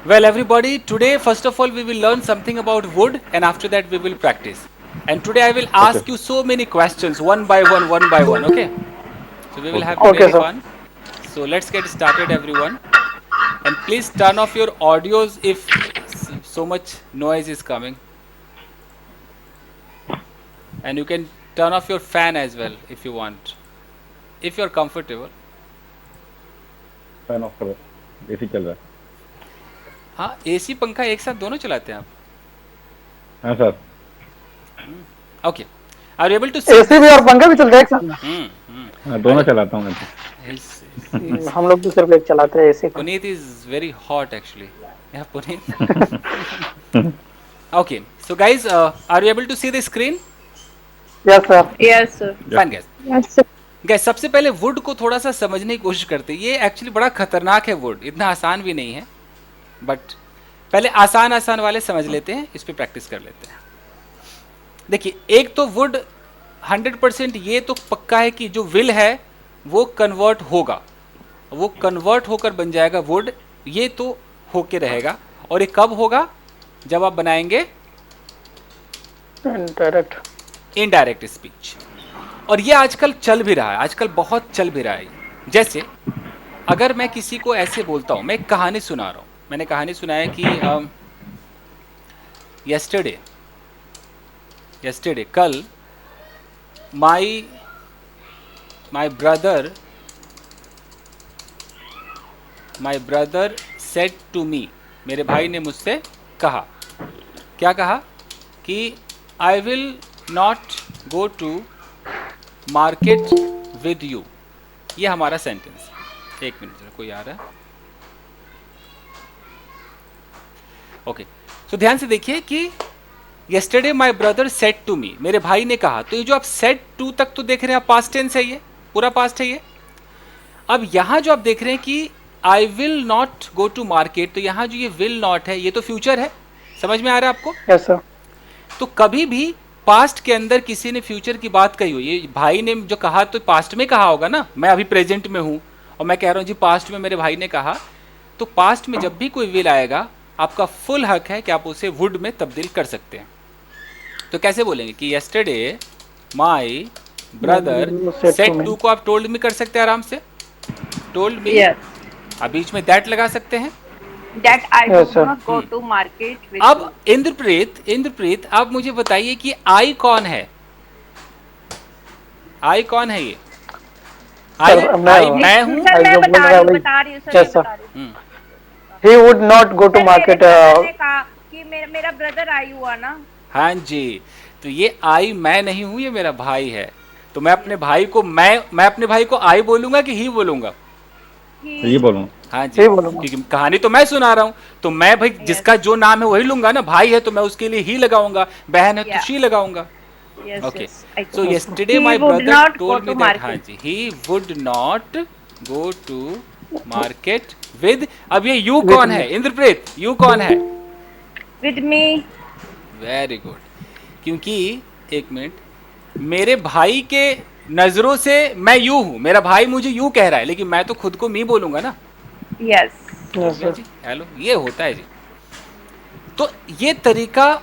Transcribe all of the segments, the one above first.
Well, everybody, today, first of all, we will learn something about wood, and after that, we will practice. And today, I will Okay. ask you so many questions, one by one, one by one. Okay? So, we will Okay. have Okay, really sir. fun. So, let's get started, everyone. And please turn off your audios if so much noise is coming. And you can turn off your fan as well if you want, if you're comfortable. Fan of करो, AC चल रहा हाँ, AC पंखा एक साथ दोनों चलाते हैं आप? है। हाँ sir. Okay, are you able to see AC भी दिस? और पंखा भी चलता है एक साथ में। हाँ, दोनों अरे चलाता हूँ मैं तो। हम लोग तो सिर्फ एक चलाते हैं एसी का। Puneet is very hot actually. Yeah, Puneet. Okay, so guys, are you able to see the screen? Yes sir. Yes, sir. Fine, guys. Yes, sir. Gas सबसे पहले वुड को थोड़ा सा समझने की कोशिश करते हैं। ये एक्चुअली बड़ा खतरनाक है, वुड इतना आसान भी नहीं है, बट पहले आसान आसान वाले समझ लेते हैं, इस पे प्रैक्टिस कर लेते हैं। देखिए, एक तो वुड 100% ये तो पक्का है कि जो विल है वो कन्वर्ट होगा, वो कन्वर्ट होकर बन जाएगा वुड, ये तो होके रहेगा। और ये कब होगा? जब आप बनाएंगे डायरेक्ट इनडायरेक्ट स्पीच। और ये आजकल चल भी रहा है, आजकल बहुत चल भी रहा है। जैसे अगर मैं किसी को ऐसे बोलता हूँ, मैं एक कहानी सुना रहा हूँ, मैंने कहानी सुनाया कि यस्टरडे कल my brother said to me, मेरे भाई ने मुझसे कहा, क्या कहा? कि I will not go to market with you. ये हमारा सेंटेंस। एक मिनट जरा, कोई आ रहा है। ओके, तो ध्यान से देखिए कि yesterday my brother said to me, मेरे भाई ने कहा। तो ये जो आप सेड टू तक तो देख रहे हैं आप, पास्ट टेंस है, ये पूरा पास्ट है ये। अब यहां जो आप देख रहे हैं कि I will not go to market, तो यहां जो ये विल नॉट है ये तो फ्यूचर है। समझ में आ रहा है आपको? Yes sir. तो कभी भी पास्ट के अंदर किसी ने फ्यूचर की बात कही हो, ये भाई ने जो कहा तो पास्ट में कहा होगा ना। मैं अभी प्रेजेंट में हूं और मैं कह रहा हूं जी पास्ट में मेरे भाई ने कहा, तो पास्ट में जब भी कोई विल आएगा, आपका फुल हक है कि आप उसे वुड में तब्दील कर सकते हैं। तो कैसे बोलेंगे कि yesterday my brother said to को आप टोल्ड मी कर सकते हैं आराम से, टोल्ड मी। Yes. अब बीच में दैट लगा सकते हैं। That I Yes, do sir. not go to market with अब you. इंद्रप्रीत आप मुझे बताइए कि आई कौन है? आई कौन है ये? आई मैं हूं। सर मैं बता रही हूँ सर, Yes, मैं sir. बता रही हूँ। He would not go to sir, market. मेरे brother ने कहा कि मेरा ब्रदर आई हुआ ना। हाँ जी, तो ये आई मैं नहीं हूं, ये मेरा भाई है। तो मैं अपने भाई को मैं अपने भाई को आई बोलूंगा कि ही बोलूंगा? ये बोलूँ। हाँ जी, ही बोलूंगा। क्योंकि कहानी तो मैं सुना रहा हूँ, तो मैं भाई जिसका जो नाम है वही लूंगा ना। भाई है तो मैं उसके लिए ही लगाऊंगा, बहन है तो Yeah. शी लगाऊंगा। Yes, okay, yes, I so know. Yesterday He my would brother not go told me to that, हाँ market. जी, he would not go to market with. अब ये यू कौन है इंद्रप्रीत? यू कौन है? With me. वेरी गुड, क्योंकि एक मिनट, मेरे भाई के नजरों से मैं यू हूं, मेरा भाई मुझे यू कह रहा है, लेकिन मैं तो खुद को मी बोलूंगा ना। Yes. Yes, sir. जी हेलो, ये होता है जी। तो ये तरीका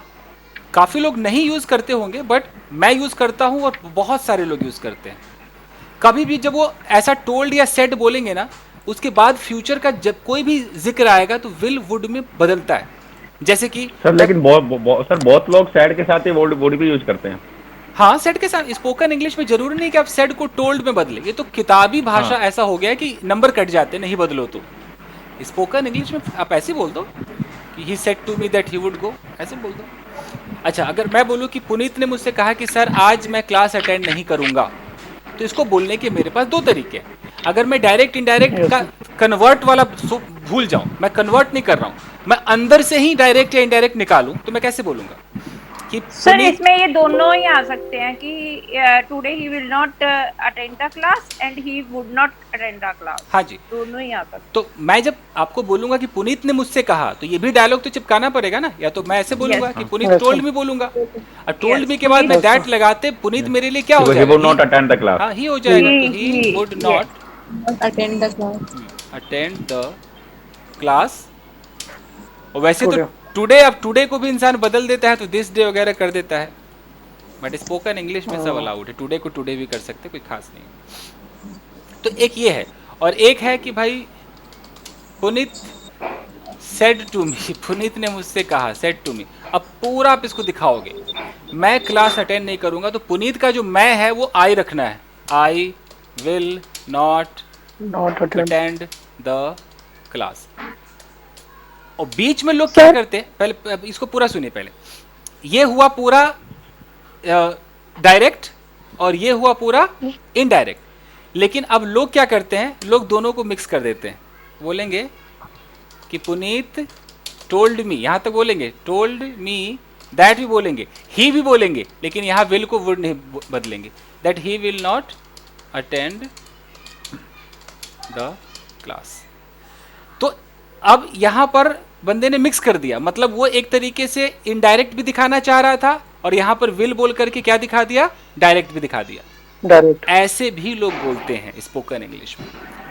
काफी लोग नहीं यूज करते होंगे, बट मैं यूज करता हूं और बहुत सारे लोग यूज करते हैं। कभी भी जब वो ऐसा टोल्ड या सेड बोलेंगे ना, उसके बाद फ्यूचर का जब कोई भी जिक्र आएगा तो विल वुड में बदलता है। जैसे कि सर लेकिन बहुत लोग सैड के साथ ही वर्ड भी यूज करते हैं। हाँ, सेड के साथ स्पोकन इंग्लिश में जरूरी नहीं कि आप सेड को टोल्ड में बदले, ये तो किताबी भाषा हाँ। ऐसा हो गया है कि नंबर कट जाते नहीं बदलो तो। स्पोकन इंग्लिश में आप ऐसे बोल दो कि he said to me that he would go, ऐसे बोल दो। अच्छा, अगर मैं बोलूँ कि पुनीत ने मुझसे कहा कि सर आज मैं क्लास अटेंड नहीं करूंगा, तो इसको बोलने के मेरे पास दो तरीके हैं। अगर मैं डायरेक्ट इनडायरेक्ट का कन्वर्ट वाला भूल जाऊं, मैं कन्वर्ट नहीं कर रहा हूं, मैं अंदर से ही डायरेक्ट या इनडायरेक्ट निकालूं, तो मैं कैसे बोलूंगा कि सर पुनीत, इसमें ये दोनों ही आ सकते हैं कि today he will not attend the class and he would not attend the class. हाँ जी, दोनों ही आ सकते तो मैं जब आपको बोलूंगा कि पुनीत ने मुझसे कहा, तो ये भी डायलॉग तो चिपकाना पड़ेगा ना। या तो मैं ऐसे बोलूंगा Yes. कि पुनीत Yes, टोल्ड sir. मी बोलूंगा, और टोल्ड Yes. मी के बाद मैं Yes, दैट sir. लगाते पुनीत मेरे लिए क्या हो ही जाएगा? Would not attend the class. हाँ, ही हो जाएगा। तो He- he would yes. Not attend the class. Attend the class और वैसे तो Today. टुडे, अब टुडे को भी इंसान बदल देता है तो दिस डे वगैरह कर देता है, बट स्पोकन इंग्लिश में सब अलाउड है, टुडे को टुडे भी कर सकते, कोई खास नहीं। तो एक ये है, और एक है कि भाई Puneet said to me, Puneet ने मुझसे कहा, सेड टू मी। अब पूरा आप इसको दिखाओगे, मैं क्लास अटेंड नहीं करूंगा तो पुनीत का जो मैं है वो आई रखना है, आई will not Not attend. Attend the class. और बीच में लोग क्या करते हैं, पहले अब इसको पूरा सुनिए, पहले ये हुआ पूरा डायरेक्ट और ये हुआ पूरा इनडायरेक्ट, लेकिन अब लोग क्या करते हैं, लोग दोनों को मिक्स कर देते हैं, बोलेंगे कि पुनीत टोल्ड मी, यहां तक बोलेंगे, टोल्ड मी दैट भी बोलेंगे, ही भी बोलेंगे, लेकिन यहां विल को वुड नहीं बदलेंगे, that he will not attend the class. तो अब यहां पर बंदे ने मिक्स कर दिया, मतलब वो एक तरीके से इनडायरेक्ट भी दिखाना चाह रहा था और यहां पर विल बोल करके क्या दिखा दिया, डायरेक्ट भी दिखा दिया। Direct. ऐसे भी लोग बोलते हैं स्पोकन इंग्लिश में।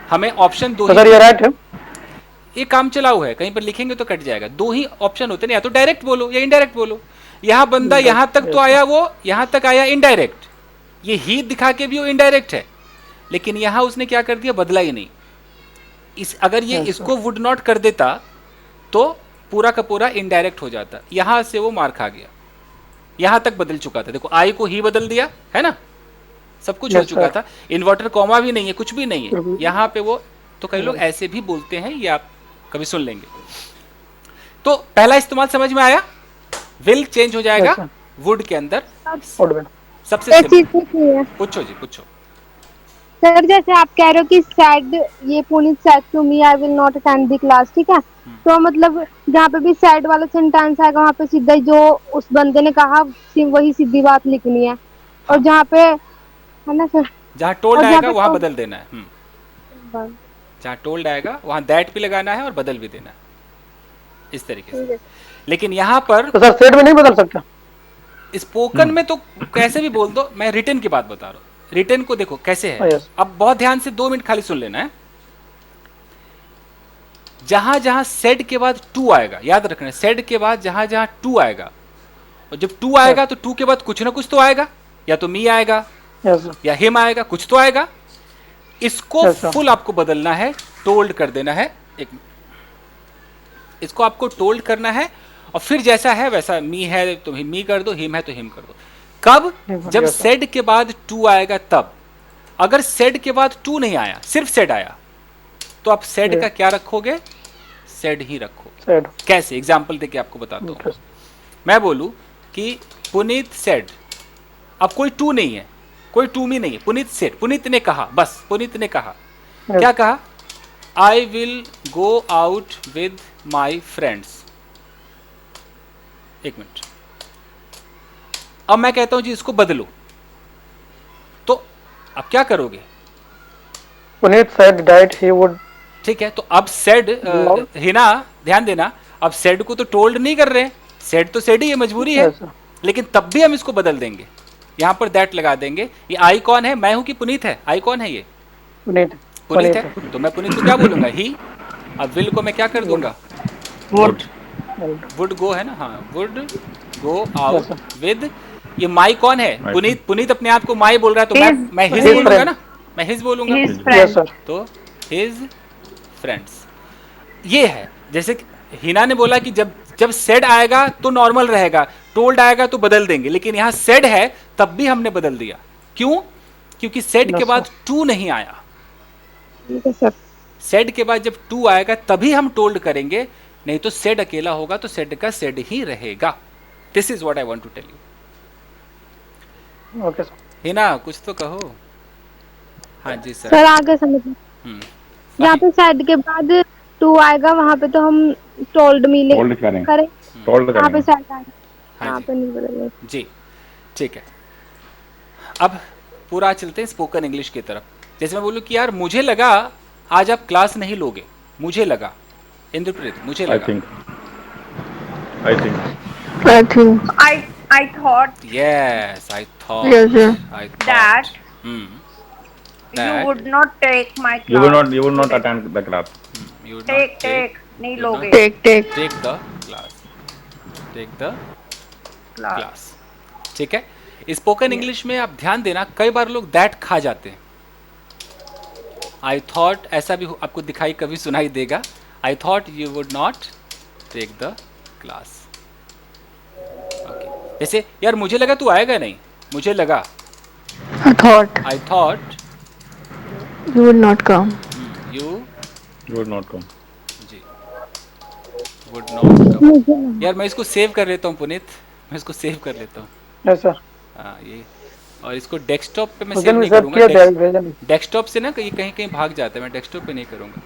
हमें ऑप्शन दो तो सर ही, ये राइट है? ये काम चलाऊ है, कहीं पर लिखेंगे तो कट जाएगा, दो ही ऑप्शन होते हैं, या तो डायरेक्ट बोलो या इनडायरेक्ट बोलो। यहां बंदा यहां तक तो आया, वो यहां तक आया इनडायरेक्ट, ये ही दिखा के भी वो इनडायरेक्ट है, लेकिन यहां उसने क्या कर दिया, बदला ही नहीं। इस अगर ये इसको वुड नॉट कर देता तो पूरा का पूरा इनडायरेक्ट हो जाता, यहां से वो मार खा गया, यहां तक बदल चुका था। देखो आई को ही बदल दिया है ना, सब कुछ हो Yes, चुका sir. था, इन्वर्टर कॉमा भी नहीं है, कुछ भी नहीं है यहाँ पे वो। तो कई लोग ऐसे भी बोलते हैं, ये आप कभी सुन लेंगे। तो पहला इस्तेमाल समझ में आया, विल चेंज हो जाएगा Yes, sir. वुड के अंदर, Would be. सबसे एक चीज simple। पूछनी है पूछो जी, पूछो। सर, जैसे आप कह रहे हो कि सैड, ये Puneet said to me I will not attend the class, ठीक है, तो मतलब जहाँ पे भी सैड वाला सेंटेंस आएगा वहाँ पे सीधा ही जो उस बंदे ने कहा वही सीधी बात लिखनी है, और जहाँ पे है ना सर, जहाँ टोल्ड और जहाँ आएगा पे वहां तो- बदल देना है, जहाँ टोल्ड आएगा वहां दैट भी लगाना है और बदल भी देना है, इस तरीके से। लेकिन यहाँ पर तो सर सेट में नहीं बदल सकता? स्पोकन में तो कैसे भी बोल दो, मैं रिटन की बात बता रहा हूँ। रिटन को देखो कैसे है, Yes. अब बहुत ध्यान से 2 मिनट खाली सुन लेना है। जहां जहां सेड के बाद टू आएगा, याद रखना, सेड के बाद जहां जहां टू आएगा, और जब टू आएगा तो टू के बाद कुछ ना कुछ तो आएगा, या तो मी आएगा Yes, sir. या हिम आएगा, कुछ तो आएगा। इसको Yes, sir. फुल आपको बदलना है, टोल्ड कर देना है। इसको आपको टोल्ड करना है, और फिर जैसा है वैसा, मी है तो मी कर दो, हिम है तो हिम कर दो। कब? जब Yes, sir. सेड के बाद टू आएगा तब। अगर सेड के बाद टू नहीं आया, सिर्फ सेड आया, तो आप सेड Yes. का क्या रखोगे, सेड ही रखोगे। Said. कैसे, एग्जाम्पल देके आपको बताता हूँ। Okay. मैं बोलूं कि पुनीत सेड, अब कोई टू नहीं है, कोई टू मी नहीं है, पुनीत सेड, पुनीत ने कहा, बस पुनीत ने कहा। Yes. क्या कहा? I will go out with my friends. एक मिनट, अब मैं कहता हूं जी इसको बदलो, तो अब क्या करोगे? Puneet said that he would. ठीक है, तो अब सेड हिना ध्यान देना, अब सेड को तो टोल्ड नहीं कर रहे हैं, सेड तो सेड ही है, मजबूरी है, Yes, sir. लेकिन तब भी हम इसको बदल देंगे, यहां पर दैट लगा देंगे। ये आई कौन है, मैं हूं कि पुनीत है? आई कौन है? ये Puneet. पुनीत है, तो मैं पुनीत को क्या बोलूंगा, ही। अब विल को मैं क्या कर दूंगा, Would. वुड गो है ना, हाँ, would go Yes, out sir. With. ये माई कौन है? My पुनीत। पुनीत अपने आप को माई बोल रहा है, तो His- मैं हिज his बोलूंगा friend. ना, मैं हिज बोलूंगा, His Yes, friend. sir. तो हिज फ्रेंड्स। ये है, जैसे कि हिना ने बोला कि जब जब सेड आएगा तो नॉर्मल रहेगा, टोल्ड आएगा तो बदल देंगे, लेकिन यहाँ सेड है तब भी हमने बदल दिया। क्यों? क्योंकि सेड के Yes, बाद टू नहीं आया। ठीक है सर। सेड के बाद जब टू आएगा तभी हम टोल्ड करेंगे, नहीं तो सेड अकेला होगा तो सेड का सेड ही रहेगा। This is what I want to tell you. Okay, sir. Hina कुछ तो कहो। हाँ जी सर। सर आगे समझ, हम्म, जहाँ पे सैड के बाद टू आएगा वहाँ पे तो हम टोल्ड मी टोल्ड करें, करें, टोल्ड वहाँ पे करें। सैड आएगा, हाँ वहाँ जी। पे नहीं बदलेगा। जी ठीक है। अब पूरा चलते हैं स्पोकन इंग्लिश की तरफ। जैसे मैं बोलूँ कि यार मुझे लगा आज आप क्लास नहीं लोगे, मुझे लगा, इंद्रप्रीत मुझे I लगा, think. I think. I think. I thought yes I thought, Yes, sir. I that hmm, you would not take my class. You will not attend the class. you take नहीं लोगे। Take. take the take the class. Class. ठीक है, spoken English में आप ध्यान देना, कई बार लोग दैट खा जाते हैं। आई थॉट, ऐसा भी आपको दिखाई कभी सुनाई देगा, I thought you would not take the class. Okay, जैसे यार मुझे लगा तू आएगा नहीं, मुझे लगा, thought I thought you would not come. You would not come. जी वुड नॉट कम। यार मैं इसको सेव कर लेता हूँ पुनीत, मैं इसको सेव कर लेता हूँ। Yes sir. हाँ ये, और इसको डेस्कटॉप पे मैं उस सेव दिन भी नहीं सेव करूँगा, किया, भेजा नहीं। डेस्कटॉप से ना कहीं कहीं कहीं भाग जाता है, मैं डेस्कटॉप पे नहीं करूँगा।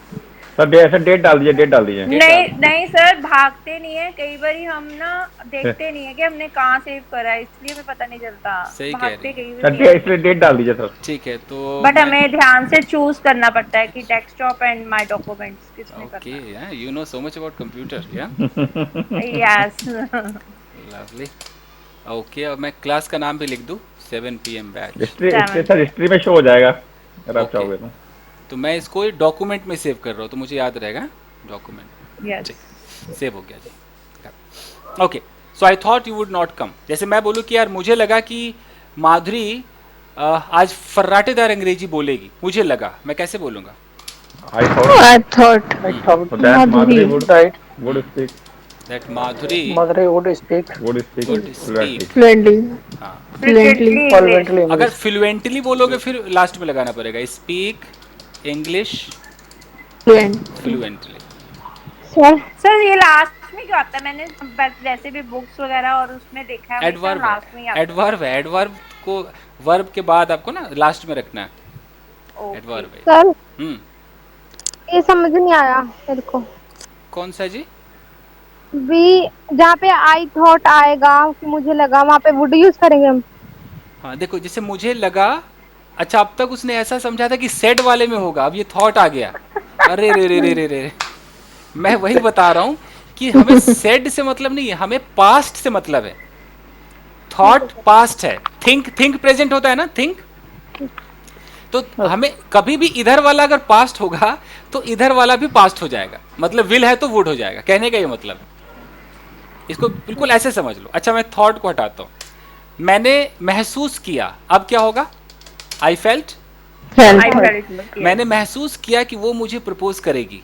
सर ऐसा डेट डाल दीजिए, डेट डाल दीजिए। नहीं नहीं सर, भागते नहीं है, कई बार हम ना देखते नहीं है कि हमने कहाँ सेव करा है, इसलिए हमें पता नहीं चलता। सही कह भागते रही कई सर बार, इसलिए डेट डाल दीजिए सर। ठीक है, तो बट हमें ध्यान से चूज करना पड़ता है कि डेस्कटॉप एंड माय डॉक्यूमेंट्स किसमें okay, you know so much about computer, या करना। यस। लवली। ओके, अब मैं क्लास का नाम भी लिख दूँ, 7 PM batch. History sir, history में शो हो जाएगा अगर आप Okay. चाहोगे तो। तो मैं इसको डॉक्यूमेंट में सेव कर रहा हूँ, तो मुझे याद रहेगा डॉक्यूमेंट। यस। सेव हो गया जी। Okay, so I thought you would not come. जैसे मैं बोलूँ कि यार मुझे लगा कि माधुरी आज फर्राटेदार अंग्रेजी बोलेगी, मुझे लगा, मैं कैसे बोलूँगा? आई Oh, thought I thought I thought that Madhuri would right. Speak that Madhuri Mother would speak Would fluently। speak। fluently. हाँ, Fluently. fluently अगर English. फ्लुएंटली बोलोगे फिर लास्ट में लगाना पड़ेगा, speak English Fluent. Fluently. Sir sir ये last में क्या आता है? मैंने वैसे भी बुक्स वगैरह और उसमें देखा है, एडवर्ब लास्ट में ही है, आता है। एडवर्ब है, एडवर्ब को वर्ब के बाद आपको ना लास्ट में रखना है, ओके। एडवर्ब है। सर हम्म, ये समझ नहीं आया मेरे को कौन सा जी? भी, जहाँ पे आई थॉट आएगा कि मुझे लगा, वहाँ पे वुड यूज करेंगे हम। हाँ देखो, जैसे मुझे लगा, अच्छा अब तक उसने ऐसा समझा था कि सेड वाले में होगा, अब ये थॉट आ गया। अरे रे रे रे रे रे, मैं वही बता रहा हूँ कि हमें सेड से मतलब नहीं है, हमें पास्ट से मतलब है। थॉट पास्ट है, थिंक थिंक प्रेजेंट होता है ना, थिंक। तो हमें कभी भी इधर वाला अगर पास्ट होगा तो इधर वाला भी पास्ट हो जाएगा, मतलब विल है तो वुड हो जाएगा, कहने का ये मतलब है। इसको बिल्कुल ऐसे समझ लो। अच्छा मैं थॉट को हटाता हूँ, मैंने महसूस किया, अब क्या होगा? I felt. Felt. I felt it, yes. मैंने महसूस किया कि वो मुझे प्रपोज करेगी,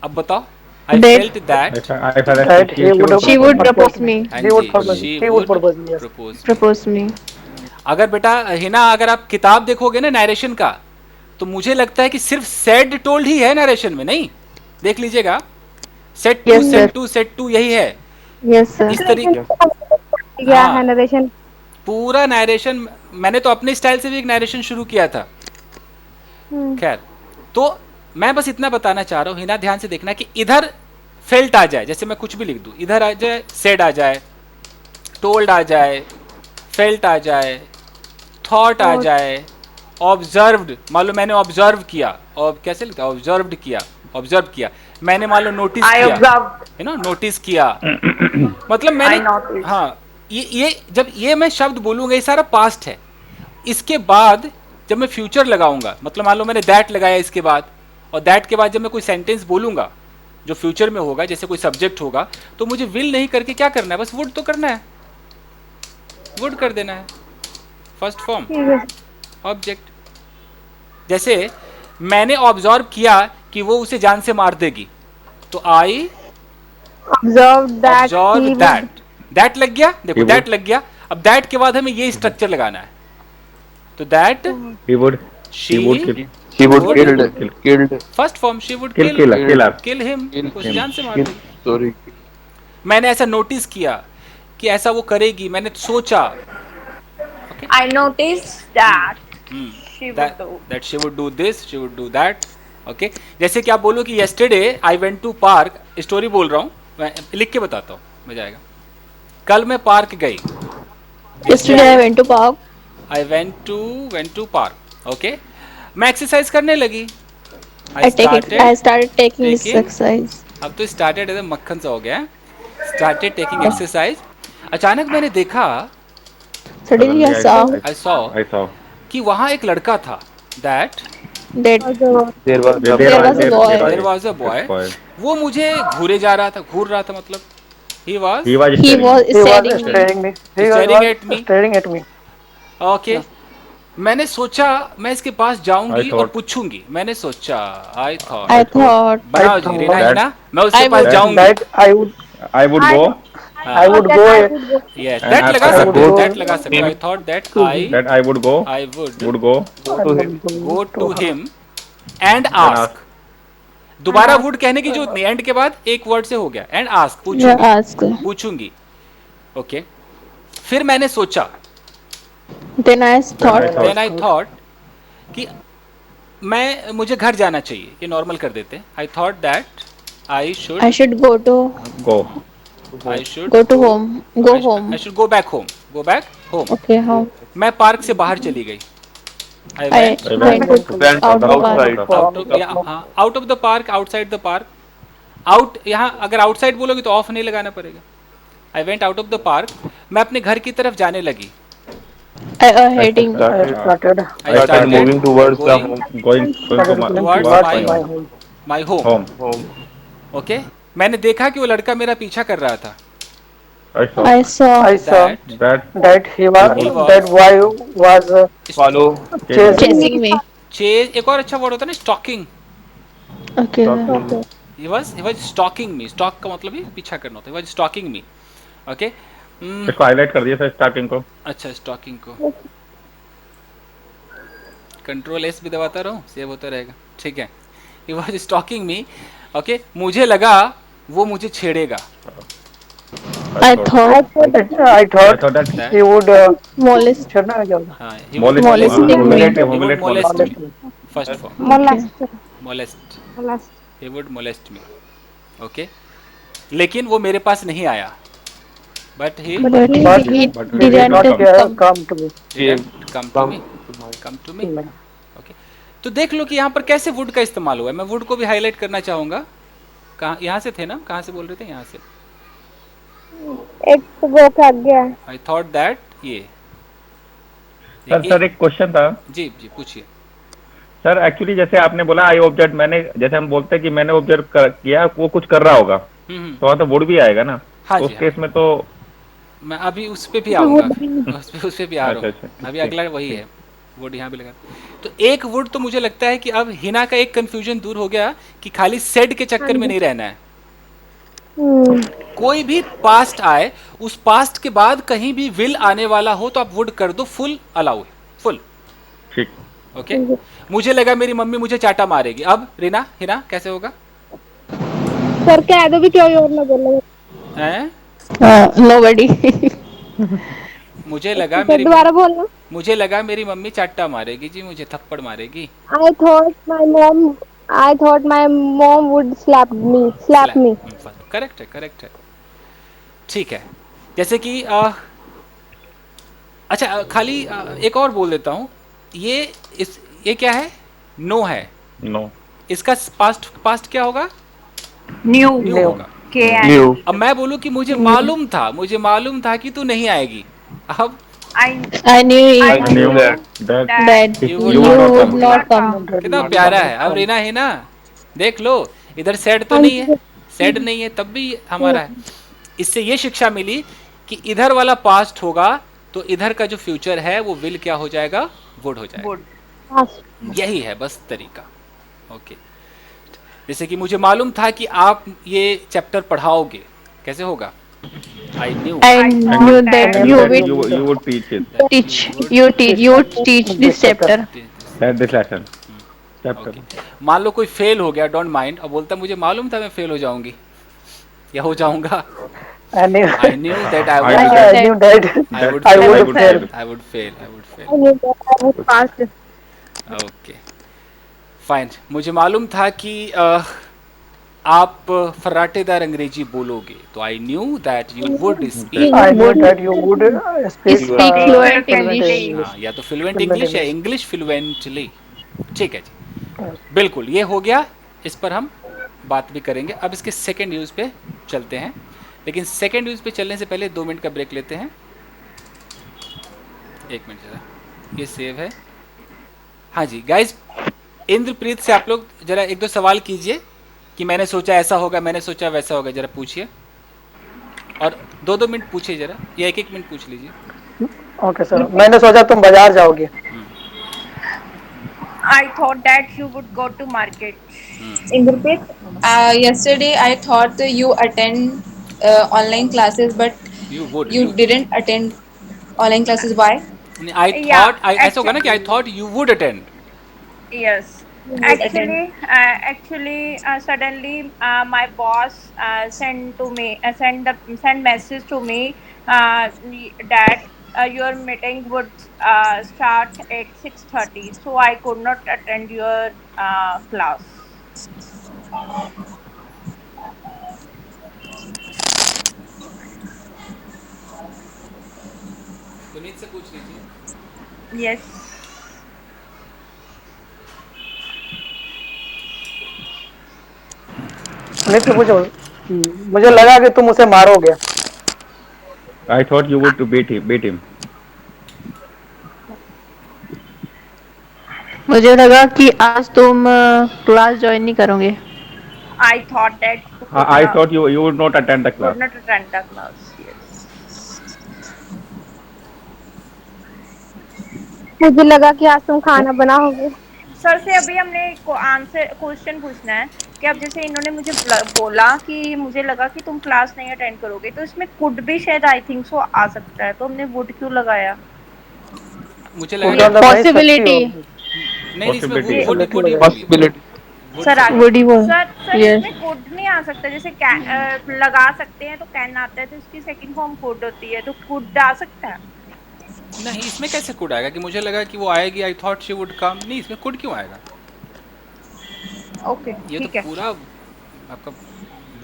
अब बताओ। आई That- felt that That he would She would propose me. He would propose. He would propose me, yes. Propose. Propose me. अगर बेटा हिना, अगर आप किताब देखोगे ना नरेशन का, तो मुझे लगता है कि सिर्फ सेड टोल्ड ही है नरेशन में, नहीं? देख लीजिएगा, set to Yes, sir. Set to set to यही है। Yes, sir. इस तरीके गया हाँ। है नरेशन। पूरा नरेशन, मैंने तो अपने स्टाइल से भी एक नरेशन शुरू किया था। खैर, तो मैं बस इतना बताना चाह रहा हूँ, हिना ध्यान से देखना कि इधर फेल्ट आ जाए, जैसे मैं कुछ भी लिख दूँ, इधर आ जाए सेड आ जाए, टोल्ड आ जाए, फेल्ट आ जाए, थॉट आ जाए, ऑब्जर्व्ड, मान लो मैंने ऑब्जर्व किया, और कैसे लिखता है? ऑब्जर्व्ड किया, ऑब्जर्व किया, मैंने मान लो नोटिस I किया, observed. यू नो, नोटिस किया, मतलब मैंने, I noticed. हाँ, ये जब ये मैं शब्द बोलूंगा ये सारा पास्ट है। इसके बाद जब मैं फ्यूचर लगाऊंगा, मतलब मान लो मैंने दैट लगाया इसके बाद, और दैट के बाद जब मैं कोई सेंटेंस बोलूंगा जो फ्यूचर में होगा, जैसे कोई सब्जेक्ट होगा, तो मुझे विल नहीं करके क्या करना है? बस वुड तो करना है, वुड कर देना है, फर्स्ट फॉर्म ऑब्जेक्ट। जैसे मैंने ऑब्जर्व किया कि वो उसे जान से मार देगी, तो I observe observe that, that लग गया, देखो He would. दैट लग गया। अब दैट के बाद हमें ये स्ट्रक्चर लगाना है, तो that he would she kill She would Would- killed. First form, she would kill kill him, Kill उसे him. जान से मार Kill. देगी। Sorry. मैंने ऐसा नोटिस किया कि ऐसा वो करेगी, मैंने सोचा I noticed that she would do. that she would do this, she would do that, okay. जैसे कि आप बोलो कि yesterday I went to park, story बोल रहा हूँ, मैं लिख के बताता हूँ, मजा आएगा। कल मैं पार्क गई, Yesterday I went to park. I went to park, okay. मैं एक्सरसाइज करने लगी, I started taking this taking- exercise. अब तो स्टार्टेड एकदम मक्खन सा हो गया, स्टार्टेड टेकिंग एक्सरसाइज। अचानक मैंने देखा, Suddenly I saw I saw कि वहाँ एक लड़का था, that that There was There was a boy. There was a boy, वो मुझे घूर रहा था, मतलब He was He was He was staring me. staring me. He Staring was at me. staring at me. Okay मैंने सोचा मैं इसके पास जाऊंगी I और thought- पूछूंगी मैंने सोचा आई I थॉट thought बनाओ I जी thought रीना है that- ना मैं उसके I पास would- जाऊंगी That I would I would go. I would go. Yes And that I लगा thought सकते हो would दैट go लगा सकते हो I thought that I That I would go. Would go. Go to him and ask दोबारा would कहने की जरूरत नहीं एंड के बाद एक वर्ड से हो गया एंड आस्क yeah, पूछूंगी ask. पूछूंगी ओके फिर मैंने सोचा Then I thought then I thought कि मुझे घर जाना चाहिए ये नॉर्मल कर देते I thought that I should I should go to Go. I should home. Go home. I should go back home Okay, home. मैं पार्क से बाहर चली गई I I went went out the park. Out of the park outside the park out यहाँ अगर outside बोलोगे तो of नहीं लगाना पड़ेगा I went out of the park मैं अपने घर की तरफ जाने लगी I heading. I started I started moving towards the going home. Going to my, Towards towards my- my home. My home home. Okay मैंने देखा कि वो लड़का मेरा पीछा कर रहा था I saw I saw. I saw that that he was He was- that boy was Follow. chasing Chasing me. Chase एक और अच्छा वर्ड होता है ना stalking Okay. he was stalking me stalk का मतलब ही पीछा करना होता है he was stalking me okay इसको हाईलाइट कर दिया सर स्टार्टिंग को. अच्छा स्टॉकिंग को कंट्रोल एस भी दबाता रहूं सेव होता रहेगा ठीक है he was stalking me okay मुझे लगा वो मुझे छेड़ेगा I thought I I thought thought that he would molest. छेड़ना क्या होगा हाँ Molesting me. molest me. First form molest molest molest he would molest me okay लेकिन वो मेरे पास नहीं आया but he But But he but he did didn't not come. come to me. come to me okay तो देख लो कि यहाँ पर कैसे वुड का इस्तेमाल हुआ है मैं वुड को भी हाईलाइट करना चाहूंगा कहाँ यहाँ से थे ना कहाँ से बोल रहे थे यहाँ से एक तो वो क्या गया आई थॉट दैट ये सर एक क्वेश्चन था जी जी पूछिए सर. एक्चुअली जैसे आपने बोला आई ऑब्जेक्ट मैंने जैसे हम बोलते हैं कि मैंने ऑब्जर्व किया वो कुछ कर रहा होगा तो वहाँ तो वुड भी आएगा ना. हाँ उस जी, केस में तो मैं अभी उस पे भी आऊंगा उस पे भी आ रहा अच्छा, हूँ अभी अगला वही है वुड यहाँ भी लगा तो एक वुड तो मुझे लगता है कि अब हिना का एक कंफ्यूजन दूर हो गया कि खाली सेड के चक्कर में नहीं रहना है कोई भी पास्ट आए उस पास्ट के बाद कहीं भी विल आने वाला हो तो आप वुड कर दो फुल अलाउ है फुल ठीक. ओके मुझे लगा मेरी मम्मी मुझे चाटा मारेगी अब रीना हिना कैसे होगा सर कह दो भी कोई और ना बोले हैं Nobody. मुझे लगा सर मेरी दोबारा बोलना मुझे लगा मेरी मम्मी चाटा मारेगी जी मुझे थप्पड़ मारेगी I thought my mom would slap me correct है ठीक है जैसे कि अच्छा खाली एक और बोल देता हूँ ये क्या है नो है नो. इसका पास्ट क्या होगा न्यू न्यू होगा के New. अब मैं बोलूँ कि मुझे मालूम था कि तू नहीं आएगी अब आई I knew I it. knew that. that That You you would would not not come. कितना प्यारा है अब रीना है ना देख लो इधर सेड तो नहीं है सेड नहीं है तब भी हमारा है इससे ये शिक्षा मिली कि इधर वाला पास्ट होगा तो इधर का जो फ्यूचर है वो विल क्या हो जाएगा वुड हो जाएगा वुड यही है बस तरीका ओके जैसे कि मुझे मालूम था कि आप ये चैप्टर पढ़ाओगे कैसे होगा I knew I knew that you will you would teach it you would teach this chapter. this lesson chapter. मान लो कोई फेल हो गया डोंट माइंड और बोलता मुझे मालूम था मैं फेल हो जाऊंगी या हो जाऊंगा I knew I knew that I I knew that I would I fail. would fail. I would fail. I knew that I would pass it. Okay. Fine. मुझे मालूम था कि आप फर्राटेदार अंग्रेजी बोलोगे तो I knew that you would speak I knew that you would speak Speak fluent English. हाँ या तो फ्लुएंट इंग्लिश या इंग्लिश फ्लुएंटली ठीक है जी बिल्कुल ये हो गया इस पर हम बात भी करेंगे अब इसके सेकंड यूज पे चलते हैं लेकिन सेकंड यूज पे चलने से पहले 2 मिनट का ब्रेक लेते हैं 1 मिनट जरा ये सेव है हाँ जी गाइज इंद्रप्रीत से आप लोग जरा 1-2 सवाल कीजिए कि मैंने सोचा ऐसा होगा मैंने सोचा वैसा होगा जरा पूछिए और 2-2 मिनट पूछिए जरा, या 1-1 मिनट पूछ लीजिए। ओके सर, मैंने सोचा तुम बाजार जाओगे। I thought that you would go to market. Indrapit, yesterday I thought you attend online classes, but you would you didn't attend online classes. Why? I Yeah, thought, ऐसा होगा ना कि आई thought you would attend. yes. You would attend. Suddenly, my boss send message to me that your meeting would start at 6:30, so I could not attend your class. Puneet से पूछ लीजिए। Yes. Sunit से पूछो। मुझे लगा कि तुम उसे मारोगे। I thought you would to beat him. मुझे लगा कि आज तुम क्लास ज्वाइन नहीं करोगे। I thought that you I thought you would not attend the class. could not attend the class. Yes. मुझे लगा कि आज तुम खाना बनाओगे। सर से अभी हमने आंसर क्वेश्चन पूछना है कि अब जैसे इन्होंने मुझे बोला कि मुझे लगा कि तुम क्लास नहीं अटेंड करोगे, तो इसमें कुड भी शायद आई थिंक सो आ सकता है, तो हमने वुड क्यों लगाया? मुझे लगा पॉसिबिलिटी नहीं, इसमें Possibility. Possibility. Sir Would you want? Sir Yes. इसमें कुड नहीं आ सकता, जैसे लगा सकते हैं तो कैन आता है, तो इसकी सेकंड फॉर्म कुड होती है, तो कुड आ सकता है। नहीं, इसमें कैसे कुड आएगा कि मुझे लगा कि वो आएगी, I thought she would come. नहीं, इसमें कुड क्यों आएगा? ओके, ये ठीक तो है, पूरा आपका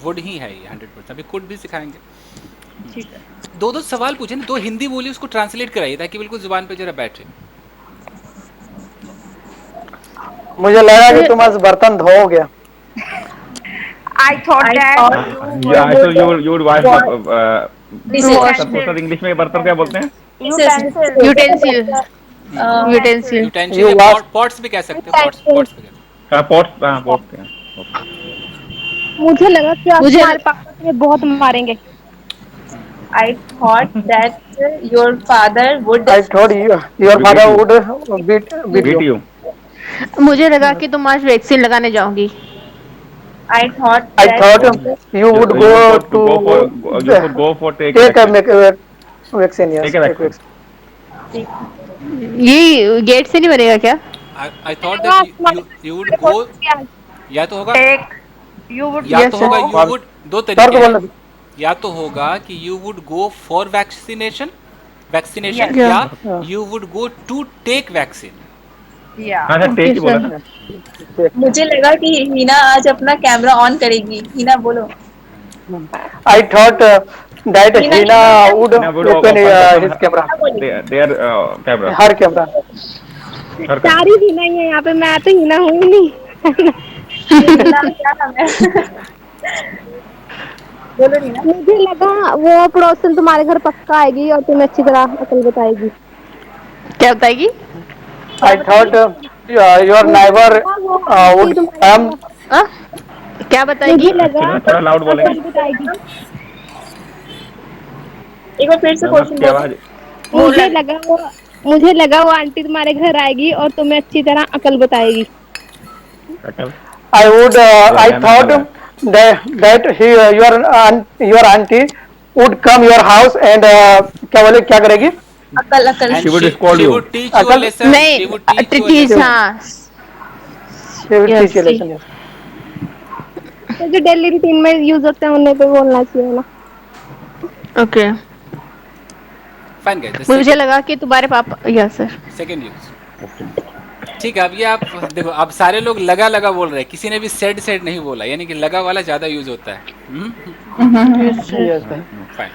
वुड ही है ये 100%। अभी कुड भी सिखाएंगे। ठीक है। दो सवाल पूछे ना, 2 हिंदी बोली, उसको ट्रांसलेट कराइए ताकि बिल्कुल जुबान पे जरा बैठे। मुझे लगा कि तुम आज बर्तन धोओगे। I thought that Yeah, I thought you would wash Utensils. English में बर्तन क्या बोलते हैं? utensils. यूटेंसिल यूटेंसिल यूटेंसिल या पॉट्स भी कह सकते हो, पॉट्स भी कहते पोट्स मुझे लगा कि आज तुम्हारे पापा तुम्हें बहुत मारेंगे। I thought that your father would. I thought your father would beat you. you. मुझे लगा कि तुम आज वैक्सीन लगाने जाओगी। I thought I that thought you would go for take a action. vaccine. Yes, Take a take vaccine. vaccine. ये gate से नहीं बनेगा क्या? आई थॉट दैट यू वुड गो, या तो होगा You would या तो होगा यू वुड, 2 तरीके हैं। बोलना। या तो होगा कि you would go for vaccination Yes. या you would go to take vaccine. yeah. हाँ सर, टेक ही बोला ना। मुझे लगा कि हीना आज अपना कैमरा ऑन करेगी। हीना बोलो। I thought that Hina would open his camera. Their camera. Her camera. सारी हीना ही है यहाँ पे, मैं तो हीना हूँ ही नहीं। हीना क्या नाम है? बोलो हीना। मुझे लगा वो पड़ोसन तुम्हारे घर पक्का आएगी और तुम्हें अच्छी तरह अकल बताएगी। क्या बताएगी? I thought your neighbor would come. क्या बताएगी? थोड़ा लाउड बोलेंगे। बताएगी। एक बार फिर से क्वेश्चन आपकी आवाज मुझे लगा वो आंटी तुम्हारे घर आएगी और तुम्हें अच्छी तरह अकल बताएगी। I thought that your auntie would come your house and क्या करेगी? अकल अकल। She would scold you. She would teach you a lesson. नहीं, She would teach you a teach, lesson. हाँ। She will Yes, teach you see. lesson. तो जो daily routine में use होते हैं उन्हें पे बोलना चाहिए ना। ओके। Fine guys. मुझे लगा कि तुम्हारे पापा, यस सर। Second use. ठीक है, अब ये आप देखो, अब सारे लोग लगा बोल रहे हैं, किसी ने भी सेड नहीं बोला, यानी कि लगा वाला ज्यादा यूज होता है। Yes, sir. फाइन।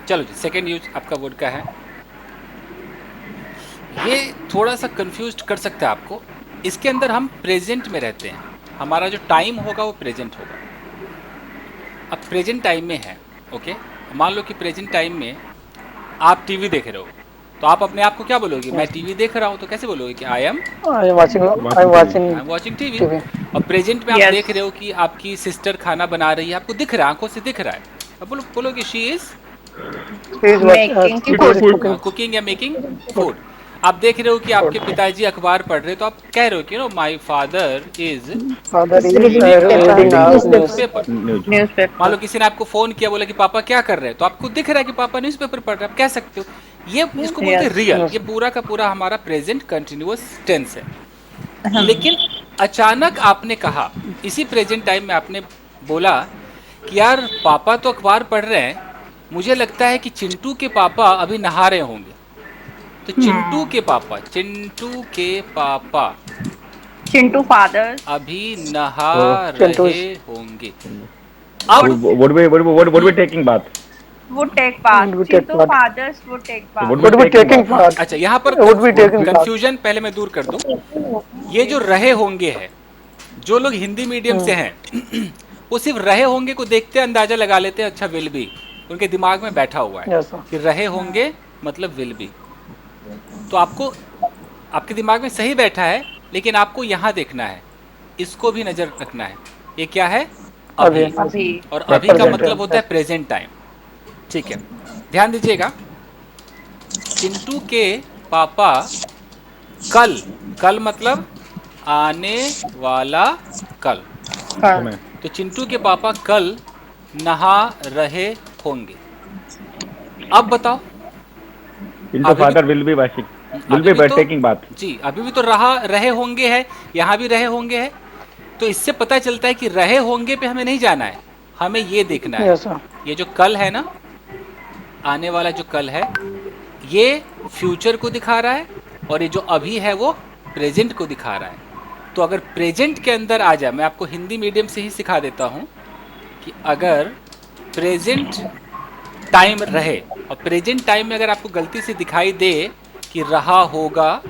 चलो जी, सेकंड यूज आपका वर्ड का है। ये थोड़ा सा कंफ्यूज कर सकता है आपको। इसके अंदर हम प्रेजेंट में रहते हैं, हमारा जो टाइम होगा वो प्रेजेंट होगा। अब प्रेजेंट टाइम में है, ओके। मान लो कि प्रेजेंट टाइम में आप टीवी देख रहे हो, तो आप अपने आप को क्या बोलोगे? मैं टीवी देख रहा हूँ। तो कैसे बोलोगे कि आई एम watching टीवी। और प्रेजेंट में आप Yes. देख रहे हो कि आपकी सिस्टर खाना बना रही है, आपको दिख रहा है, आंखों से दिख रहा है। अब बोलो बोलो कि she is She is Making she food. is cooking cooking या मेकिंग फूड। आप देख रहे हो कि आपके पिताजी अखबार पढ़ रहे हैं, तो आप कह रहे हो कि no my father is Father is Reading reading newspaper. newspaper. News. मान newspaper. लो किसी ने आपको फोन किया, बोला कि पापा क्या कर रहे हैं, तो आपको दिख रहा है कि पापा न्यूज़पेपर पढ़ रहे हैं, आप कह सकते हो। ये इसको बोलते हैं Yes. रियल। Yes. ये पूरा का पूरा हमारा प्रेजेंट कंटिन्यूअस टेंस है। लेकिन अचानक आपने कहा, इसी प्रेजेंट टाइम में आपने बोला कि यार पापा तो अखबार पढ़ रहे हैं, मुझे लगता है कि चिंटू के पापा अभी नहा रहे होंगे। तो चिंटू के पापा, चिंटू के पापा चिंटू फादर अभी नहा चिंटू रहे होंगे। अब वुड बी टेकिंग बात। would take part. Would take Chintu part. fathers would take part. Would be taking part. अच्छा, यहाँ पर Would be taking part. Confusion पहले मैं दूर कर दूं। ये जो रहे होंगे है, जो लोग हिंदी मीडियम से हैं वो सिर्फ रहे होंगे को देखते अंदाजा लगा लेते हैं, अच्छा विल बी उनके दिमाग में बैठा हुआ है Yes, sir. कि रहे होंगे मतलब विल बी। तो आपको आपके दिमाग में सही बैठा है, लेकिन आपको यहाँ देखना है, इसको भी नजर रखना है। ये क्या है? अभी। अभी और अभी का Present मतलब time. होता है प्रेजेंट टाइम। ठीक है, ध्यान दीजिएगा। चिंटू के पापा कल, कल मतलब आने वाला कल, तो चिंटू के पापा कल नहा रहे होंगे। अब बताओ, चिंटू अभी भी- father will be washing, will अभी बी भी तो- टेकिंग बात। जी, अभी भी तो रहे होंगे है, यहाँ भी रहे होंगे है। तो इससे पता चलता है कि रहे होंगे पे हमें नहीं जाना है, हमें ये देखना है। Yes, sir. ये जो कल है ना, आने वाला जो कल है, ये फ्यूचर को दिखा रहा है, और ये जो अभी है वो प्रेजेंट को दिखा रहा है। तो अगर प्रेजेंट के अंदर आ जाए, मैं आपको हिंदी मीडियम से ही सिखा देता हूँ कि अगर प्रेजेंट टाइम रहे, और प्रेजेंट टाइम में अगर आपको गलती से दिखाई दे कि रहा होगा,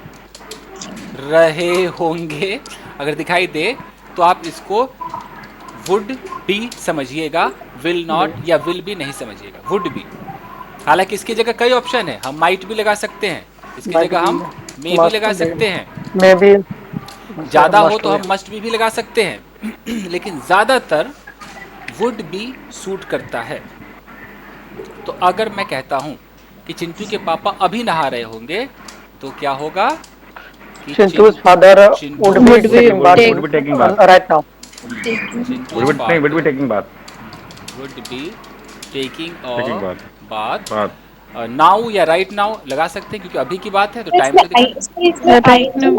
रहे होंगे, अगर दिखाई दे, तो आप इसको वुड बी समझिएगा, विल नॉट या विल बी नहीं समझिएगा, वुड बी। हालांकि इसकी जगह कई ऑप्शन है, हम माइट भी लगा सकते हैं, इसकी Might जगह be, हम मे भी must लगा be. सकते हैं, Maybe. ज़्यादा हो Must तो be. हम मस्ट भी लगा सकते हैं लेकिन ज़्यादातर वुड बी सूट करता है। तो अगर मैं कहता हूँ कि चिंटू के पापा अभी नहा रहे होंगे, तो क्या होगा कि Chintu's father Chintu would be Would be taking bath would be taking bath. right now. Chintu will be taking बात। would be taking Taking a bath. bath बात। नाउ या राइट नाउ लगा सकते हैं, क्योंकि अभी की बात है तो टाइम तो दिखा।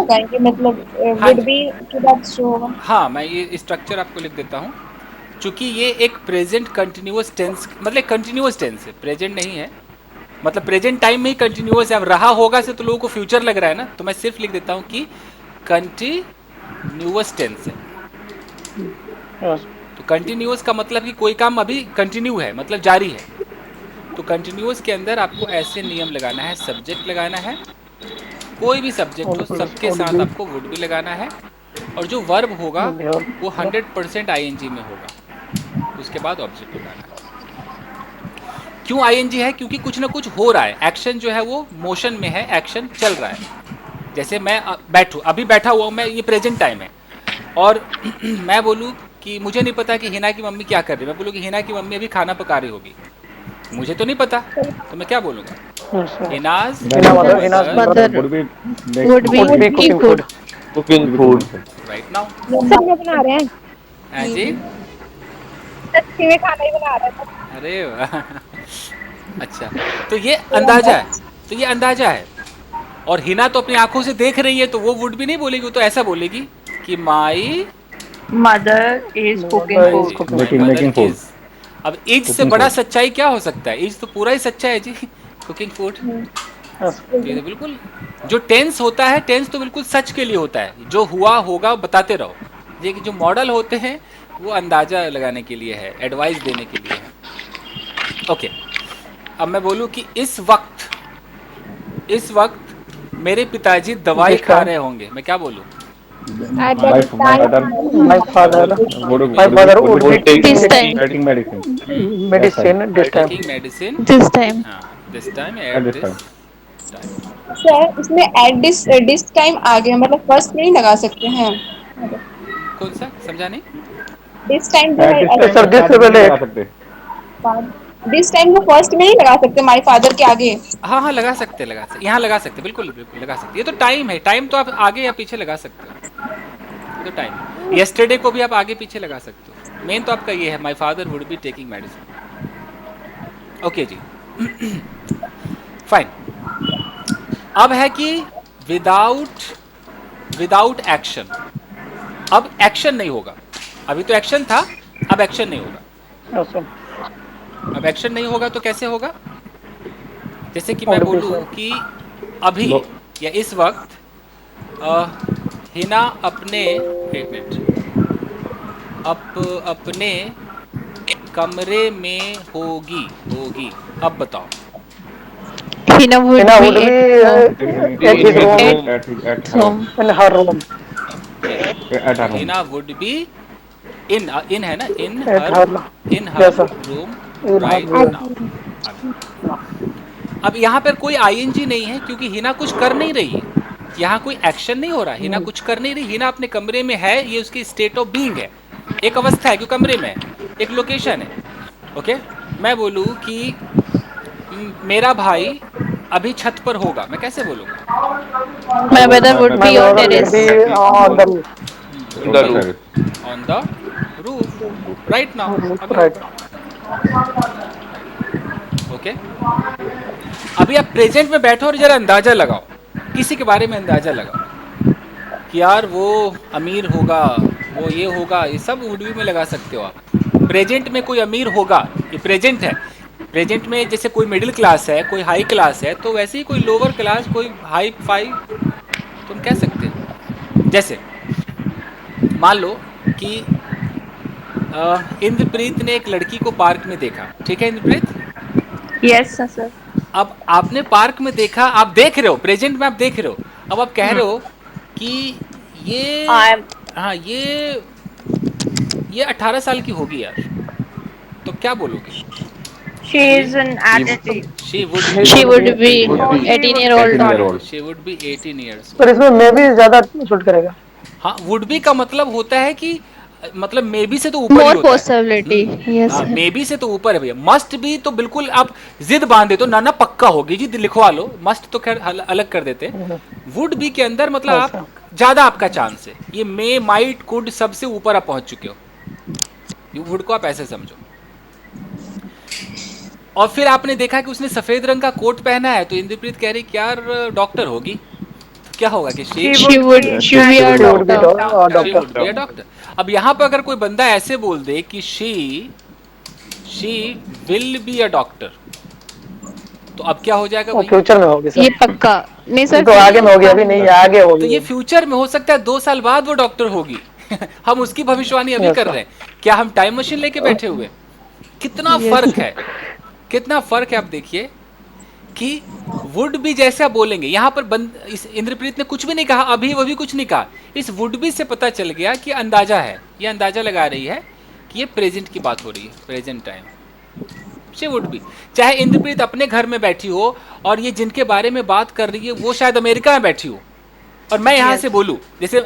लगाएंगे मतलब हाँ would जी। be के बाद शो होगा। हाँ, मैं ये स्ट्रक्चर आपको लिख देता हूँ, चूंकि ये एक प्रेजेंट कंटिन्यूअस टेंस, मतलब कंटिन्यूअस टेंस है, प्रेजेंट नहीं है। मतलब प्रेजेंट टाइम में ही कंटिन्यूअस है। अब रहा होगा से तो लोगों को फ्यूचर लग रहा है ना, तो मैं सिर्फ लिख देता हूँ कि कंटिन्यूअस टेंस है। Yes. तो कंटिन्यूअस का मतलब कि कोई काम अभी कंटिन्यू है, मतलब जारी है। तो कंटिन्यूअस के अंदर आपको ऐसे नियम लगाना है, सब्जेक्ट लगाना है, कोई भी सब्जेक्ट हो सबके साथ आपको वुड भी लगाना है, और जो वर्ब होगा वो 100% आईएनजी में होगा, उसके बाद ऑब्जेक्ट लगाना है। क्यों आईएनजी है? क्योंकि कुछ ना कुछ हो रहा है, एक्शन जो है वो मोशन में है, एक्शन चल रहा है। जैसे मैं बैठूँ, अभी बैठा हुआ हूँ मैं, ये प्रेजेंट टाइम है, और मैं बोलूँ कि मुझे नहीं पता कि हिना की मम्मी क्या कर रही है, मैं बोलूँ कि हिना की मम्मी अभी खाना पका रही होगी, मुझे तो नहीं पता, तो मैं क्या बोलूँगा? Yes, sir. Hina's Hina's mother Would be would be Would be cooking food. cooking food. Right now. सच में बना रहे हैं, हाँ जी, सच्ची में खाना ही बना रहे हैं। अरे वाह अच्छा, तो ये अंदाजा है, तो ये अंदाजा है। और हिना तो अपनी आंखों से देख रही है, तो वो वुड भी नहीं बोलेगी, वो तो ऐसा बोलेगी कि my mother is cooking Mother food is cooking Making food. अब इज से Cooking बड़ा food. सच्चाई क्या हो सकता है? इज तो पूरा ही सच्चा है जी, कुकिंग फूड। Yes. ये तो बिल्कुल, जो टेंस होता है, टेंस तो बिल्कुल सच के लिए होता है, जो हुआ होगा बताते रहो। ये जो मॉडल होते हैं वो अंदाजा लगाने के लिए है, एडवाइस देने के लिए है। ओके, अब मैं बोलूँ कि इस वक्त मेरे पिताजी दवाई खा रहे होंगे, मैं क्या बोलूँ? At My that time, My father would be This taking time. taking medicine. medicine this time. Taking medicine, This time. हाँ, this time At at this this time. Time. Sir इसमें एट दिस टाइम आ गया, मतलब first नहीं लगा सकते हैं। कौन सा समझा नहीं? This time At this time Sir, this शादी will नहीं एक- लगा सकते। दिस टाइम को फर्स्ट में नहीं लगा सकते माय फादर के आगे? हाँ हाँ लगा सकते, लगा सकते, यहाँ लगा सकते, बिल्कुल बिल्कुल लगा सकते। ये तो टाइम है, टाइम तो आप आगे या पीछे लगा सकते हो, ये तो टाइम है। यस्टरडे को भी आप आगे पीछे लगा सकते हो। मेन तो आपका ये है, my father would be taking medicine. Okay जी, फाइन। अब है कि विदाउट एक्शन। अब एक्शन नहीं होगा, अभी तो एक्शन था, अब एक्शन नहीं होगा। Yes, sir. अब एक्शन नहीं होगा तो कैसे होगा? जैसे कि मैं और भी बोलूं सर। कि अभी लो- या इस वक्त हिना अपने, एक मिनट, अपने कमरे में होगी। अब बताओ। Hina would Hina would be be at his room, at home. in her room, at her home. Hina would be in है ना, इन at her her, yes, sir. Room In her right room. Now. अब यहाँ पर कोई ING नहीं है क्योंकि हिना कुछ कर नहीं रही है, यहाँ कोई एक्शन नहीं हो रहा, हिना कुछ कर नहीं रही, हिना अपने कमरे में है, ये उसकी स्टेट ऑफ बीइंग है, एक अवस्था है, क्यों कमरे में है, एक लोकेशन है। ओके, मैं बोलूँ कि मेरा भाई अभी छत पर होगा, मैं कैसे बोलूँगा? My brother would My be on brother would terrace. be on the roof. On the roof right now. Right. Okay, अभी आप प्रेजेंट में बैठो और जरा अंदाजा लगाओ, किसी के बारे में अंदाजा लगाओ कि यार वो अमीर होगा, वो ये होगा, ये सब वुड बी में लगा सकते हो आप। प्रेजेंट में कोई अमीर होगा, ये प्रेजेंट है। प्रेजेंट में जैसे कोई मिडिल क्लास है, कोई हाई क्लास है, तो वैसे ही कोई लोअर क्लास, कोई हाई फाई तुम कह सकते हो। जैसे मान लो कि इंद्रप्रीत ने एक लड़की को पार्क में देखा, ठीक है इंद्रप्रीत? Yes sir. अब आपने पार्क में देखा, आप देख रहे हो, प्रेजेंट में आप देख रहे हो, अब आप कह रहे हो कि ये हाँ ये 18 साल की होगी यार, तो क्या बोलोगे? She is an addict. She would She would be 18-year-old. She would be 18 years. पर इसमें मे भी ज्यादा सूट करेगा। हाँ, वुड बी का मतलब होता है कि मतलब मे बी से तो ऊपर ही More होता है। possibility. Yes. हाँ, मे बी से तो ऊपर है भैया। मस्ट बी तो बिल्कुल आप जिद बांध देते हो, ना ना पक्का होगी जी, लिखवा लो। मस्ट तो खैर अलग कर देते। वुड बी के अंदर मतलब आप ज्यादा आपका चांस है, ये मे माइट कुड सबसे ऊपर आप पहुंच चुके हो। ये वुड को आप ऐसे समझो। और फिर आपने देखा कि उसने सफेद रंग का कोट पहना है, तो इंद्रप्रीत कह रही कि यार डॉक्टर होगी, तो क्या होगा कि She would be a She would be doctor. Doctor. अब यहाँ पर अगर कोई बंदा ऐसे बोल दे कि she will be a doctor, तो अब क्या हो जाएगा भाई? फ्यूचर में होगी ये सर। पक्का नहीं सर। तो आगे में होगी, अभी नहीं, आगे तो होगी। ये फ्यूचर में हो सकता है, 2 साल बाद वो डॉक्टर होगी। हम उसकी भविष्यवाणी अभी कर रहे हैं। क्या हम टाइम मशीन लेके बैठे हुए? कितना फर्क है, कितना फर्क है। आप देखिए कि वुड बी जैसे आप बोलेंगे, यहाँ पर इस इंद्रप्रीत ने कुछ भी नहीं कहा, अभी वो भी कुछ नहीं कहा, इस वुड बी से पता चल गया कि अंदाजा है, ये अंदाजा लगा रही है कि ये प्रेजेंट की बात हो रही है, present time. She would be, चाहे इंद्रप्रीत अपने घर में बैठी हो और ये जिनके बारे में बात कर रही है वो शायद अमेरिका में बैठी हो, और मैं यहाँ से बोलूँ, जैसे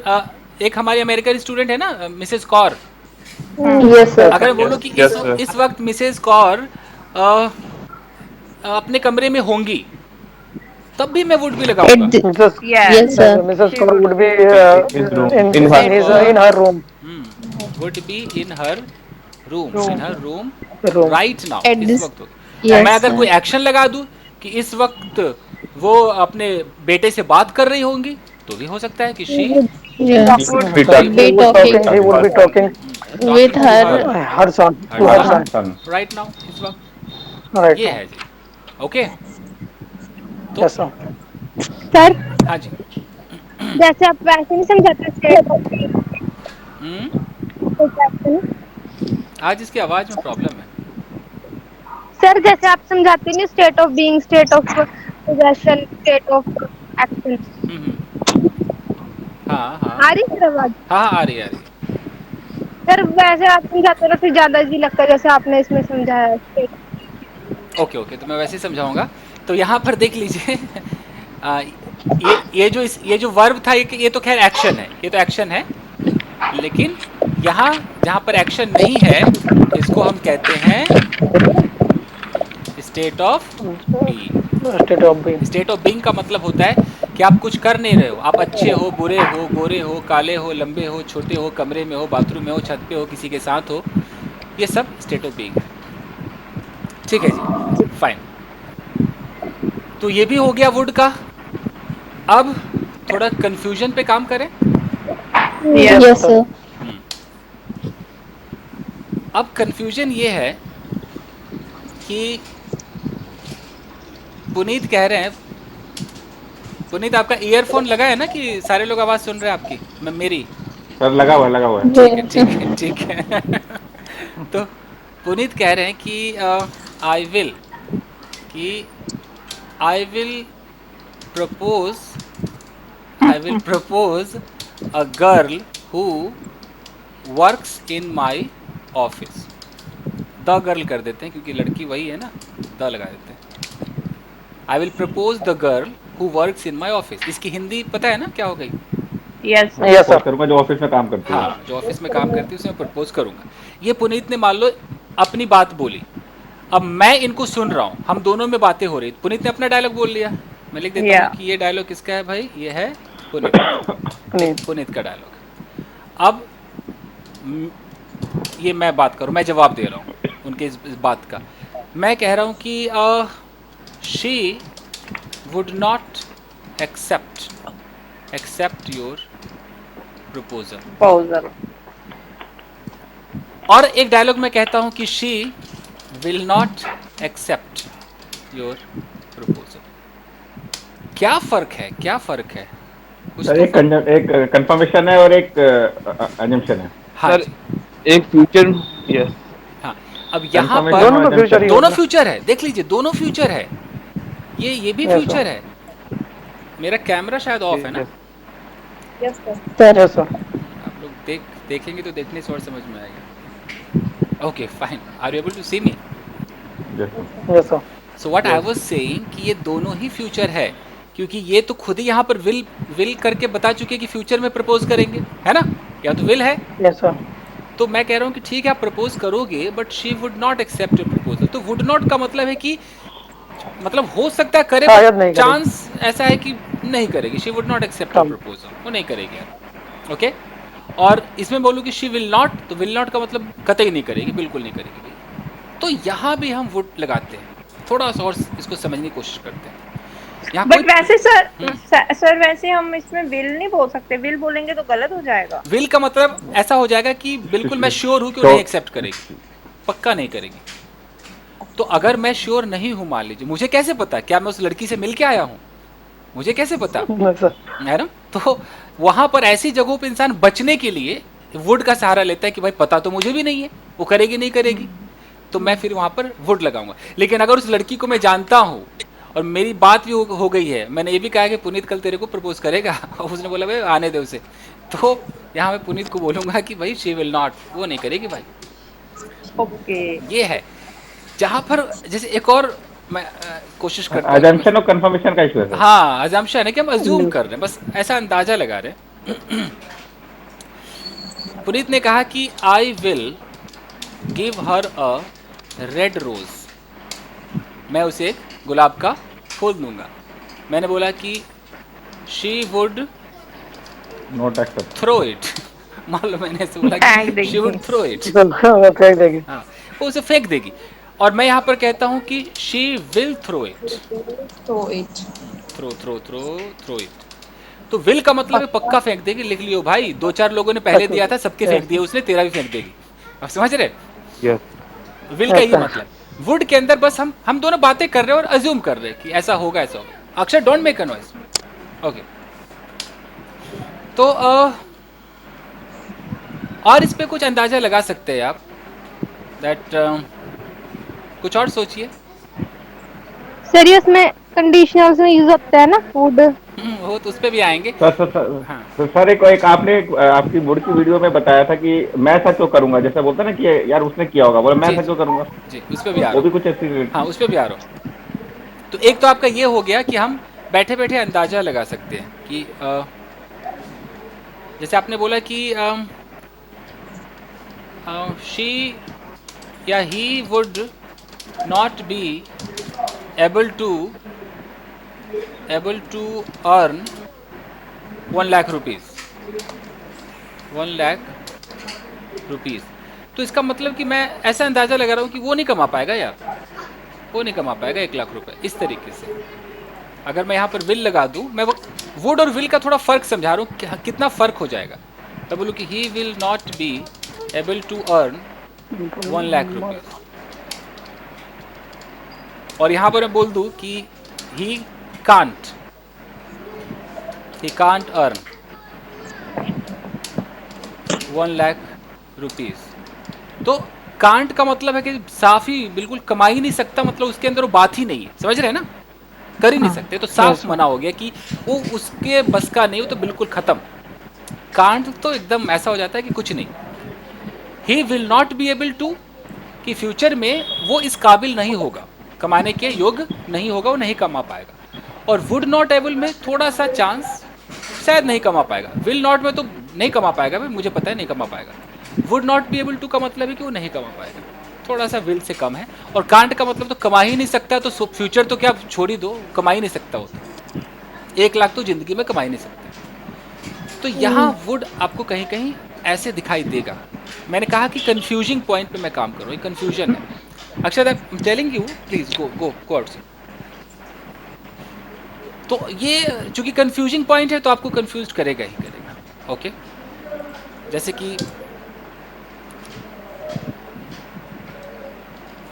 एक हमारी अमेरिकन स्टूडेंट है ना मिसेस कौर, यस सर। अगर बोलो कि इस वक्त मिसेस कौर अपने कमरे में होंगी, तब भी मैं वुड भी लगाऊंगा। Yes sir. Mrs. Kaur would be in her room. Would be in her room, Room. Right now, At इस this- वक्त होगी। Yes, मैं अगर sir. कोई एक्शन लगा दूं कि इस वक्त वो अपने बेटे से बात कर रही होंगी, तो भी हो सकता है कि she Yes. Be talking He would be talking with her. her son to her son. Right now, इस वक्त Right. ये है जी। Okay, Yes sir. सर हाँ जी। जैसे आप वैसे नहीं समझाते स्टेट ऑफ आज इसकी आवाज में प्रॉब्लम है। सर जैसे आप समझाते नहीं, state of being, state of possession, state of action. हाँ हाँ आ रही सर आवाज? हाँ, आ रही है, आ रही है। सर वैसे आप समझाते ना फिर ज्यादा इजी लगता है, जैसे आपने इसमें समझाया है state। ओके ओके, तो मैं वैसे ही समझाऊंगा। तो यहाँ पर देख लीजिए, ये जो वर्ब था, ये तो खैर एक्शन है, ये तो एक्शन है। लेकिन यहाँ जहाँ पर एक्शन नहीं है इसको हम कहते हैं state of being. State of being. State of being का मतलब होता है कि आप कुछ कर नहीं रहे हो, आप अच्छे हो, बुरे हो, गोरे हो, काले हो, लंबे हो, छोटे हो, कमरे में हो, बाथरूम में हो, छत पे हो, किसी के साथ हो, ये सब स्टेट ऑफ बीइंग है। ठीक है जी, फाइन। तो ये भी हो गया वुड का। अब थोड़ा कंफ्यूजन पे काम करें। Yes, sir. अब कंफ्यूजन ये है कि पुनीत कह रहे हैं, पुनीत आपका ईयरफोन लगा है ना कि सारे लोग आवाज़ सुन रहे हैं आपकी, मैं मेरी? सर लगा हुआ है। ठीक है तो पुनीत कह रहे हैं कि I will propose a girl who works in my office. The girl कर देते हैं क्योंकि लड़की वही है ना, द लगा देते हैं। I will propose the girl who works in my office. इसकी हिंदी पता है ना क्या हो गई? Yes Yes, sir. करूंगा जो ऑफिस में काम करती है। हाँ, जो ऑफिस में काम करती है उसे मैं प्रपोज करूंगा। ये पुनीत ने मान लो अपनी बात बोली, अब मैं इनको सुन रहा हूँ, हम दोनों में बातें हो रही। पुनीत ने अपना डायलॉग बोल लिया, मैं लिख देता हूँ कि ये डायलॉग किसका है भाई? ये है पुनीत का डायलॉग। अब ये मैं बात करूँ, मैं जवाब दे रहा हूँ उनके इस बात का। मैं कह रहा हूँ कि she would not accept your proposal. और एक डायलॉग मैं कहता हूं कि she will not accept your proposal. क्या फर्क है? कुछ सर तो एक कंफर्मेशन है और एक अजम्पशन है। हाँ सर, जी, एक फ्यूचर। यस। हाँ। अब यहाँ Confirmation पर दोनों में फ्यूचर ही दोनों होगा। फ्यूचर है, देख लीजिए, दोनों फ्यूचर है। ये भी Yes, sir. फ्यूचर है। मेरा कैमरा शायद ऑफ है ना? Yes, sir. आप लोग देखेंगे तो देखने से और समझ में आएगा। Okay fine, are you able to see me? Yes, sir. So what I was saying कि ये दोनों ही फ्यूचर है, क्योंकि ये तो खुद ही यहाँ पर विल करके बता चुके कि फ्यूचर में प्रपोज करेंगे, है ना? या तो विल है। Yes, sir. तो मैं कह रहा हूँ कि ठीक है आप प्रपोज करोगे, but she would not accept your proposal. तो वुड नॉट का मतलब है कि मतलब हो सकता है करे, शायद नहीं करेगी। चांस ऐसा है कि नहीं करेगी। She would not accept your proposal, वो नहीं करेगी यार। ओके, और इसमें बोलूँ कि शी विल नॉट, तो विल नॉट का मतलब कतई नहीं करेगी, बिल्कुल नहीं करेगी। तो यहाँ भी हम वुड लगाते हैं, थोड़ा सा और इसको समझने की कोशिश करते हैं। यहाँ बट वैसे सर वैसे हम इसमें विल नहीं बोल सकते, विल बोलेंगे तो गलत हो जाएगा। विल का मतलब ऐसा हो जाएगा कि बिल्कुल मैं श्योर हूँ कि वो नहीं एक्सेप्ट करेगी, पक्का नहीं करेगी। तो अगर मैं श्योर नहीं हूँ, मान लीजिए, मुझे कैसे पता? क्या मैं उस लड़की से मिल के आया हूँ? मुझे कैसे पता? Yes, sir. है ना? तो वहां पर ऐसी जगहों पे इंसान बचने के लिए वुड का सहारा लेता है कि भाई पता तो मुझे भी नहीं है वो करेगी नहीं करेगी, तो मैं फिर वहां पर वुड लगाऊंगा। लेकिन अगर उस लड़की को मैं जानता हूँ और मेरी बात भी हो गई है, मैंने ये भी कहा कि पुनीत कल तेरे को प्रपोज करेगा, और उसने बोला भाई आने दे उसे, तो यहाँ मैं पुनीत को बोलूंगा कि भाई शी विल नॉट, वो नहीं करेगी भाई। ओके, ये है जहाँ पर जैसे एक और मैं कोशिश करता हूँ। अजम्पशन और कंफर्मेशन का इशू है सर। हाँ, अजम्पशन है कि हम अज्यूम कर रहे हैं, बस ऐसा अंदाजा लगा रहे हैं। पुनीत ने कहा कि I will give her a red rose, मैं उसे एक गुलाब का फूल दूंगा। मैंने बोला कि she would not accept throw it, मान लो मैंने ऐसे बोला कि शी वुड थ्रो इट, वो फेंक देगी। हाँ, वो उसे फेंक देगी। और मैं यहाँ पर कहता हूँ कि she will throw it, throw it. तो विल का मतलब है पक्का फेंक देगी, लिख लियो भाई, 2-4 लोगों ने पहले दिया था, सबके फेंक दिए उसने, तेरा भी फेंक देगी। आप समझ रहे? यस। विल का ये मतलब। वुड के अंदर बस हम दोनों बातें कर रहे हैं और अज्यूम कर रहे हैं कि ऐसा होगा ऐसा होगा। अक्षर don't make a noise. Okay, तो और इस पे कुछ अंदाजा लगा सकते हैं आप, दैट कुछ और सोचिए। सर ये उसमें कंडीशनल्स में यूज होता है ना वुड। वो तो उस पे भी आएंगे। सर एक आपने आपकी बोर्ड की वीडियो में बताया था कि मैं ऐसा क्यों करूंगा, जैसे बोलते ना कि यार उसने किया होगा, बोला मैं ऐसा क्यों करूंगा जी, उस पे भी आ रहा वो हूँ। भी कुछ ऐसी। हाँ, उस पे भी आ रहा हूँ। तो एक तो आपका ये हो गया कि हम बैठे बैठे अंदाजा लगा सकते हैं कि जैसे आपने बोला कि शी या ही would not B able to earn 1 lakh rupees 1 lakh rupees. तो इसका मतलब कि मैं ऐसा अंदाजा लगा रहा हूँ कि वो नहीं कमा पाएगा यार, वो नहीं कमा पाएगा 1 लाख रुपए इस तरीके से। अगर मैं यहाँ पर विल लगा दूँ, मैं वो वुड और विल का थोड़ा फर्क समझा रहा हूँ कि कितना फर्क हो जाएगा। मैं बोलूँ कि he will not be able to earn 1 lakh rupees, और यहाँ पर मैं बोल दूँ कि he can't earn 1 lakh rupees. तो कांट का मतलब है कि साफ ही बिल्कुल कमा ही नहीं सकता, मतलब उसके अंदर वो बात ही नहीं है, समझ रहे हैं ना, कर ही नहीं सकते। तो साफ मना हो गया कि वो उसके बस का नहीं, वो तो बिल्कुल खत्म। कांट तो एकदम ऐसा हो जाता है कि कुछ नहीं। He will not be able to, कि फ्यूचर में वो इस काबिल नहीं होगा, कमाने के योग्य नहीं होगा, वो नहीं कमा पाएगा। और वुड नॉट एबल में थोड़ा सा चांस, शायद नहीं कमा पाएगा। विल नॉट में तो नहीं कमा पाएगा भाई, मुझे पता है नहीं कमा पाएगा। Would not be able to का मतलब है कि वो नहीं कमा पाएगा, थोड़ा सा विल से कम है। और कांट का मतलब तो कमा ही नहीं सकता, तो फ्यूचर तो क्या छोड़ ही दो, कमा ही नहीं सकता वो तो। 1 लाख तो जिंदगी में कमा ही नहीं सकता। तो यहाँ वुड आपको कहीं कहीं ऐसे दिखाई देगा। मैंने कहा कि कंफ्यूजिंग पॉइंट पे मैं काम करूँ, कंफ्यूजन है। अक्षर I am telling you, please go outside. तो ये चूंकि कंफ्यूजिंग पॉइंट है तो आपको कंफ्यूज करेगा ही करेगा। ओके, जैसे कि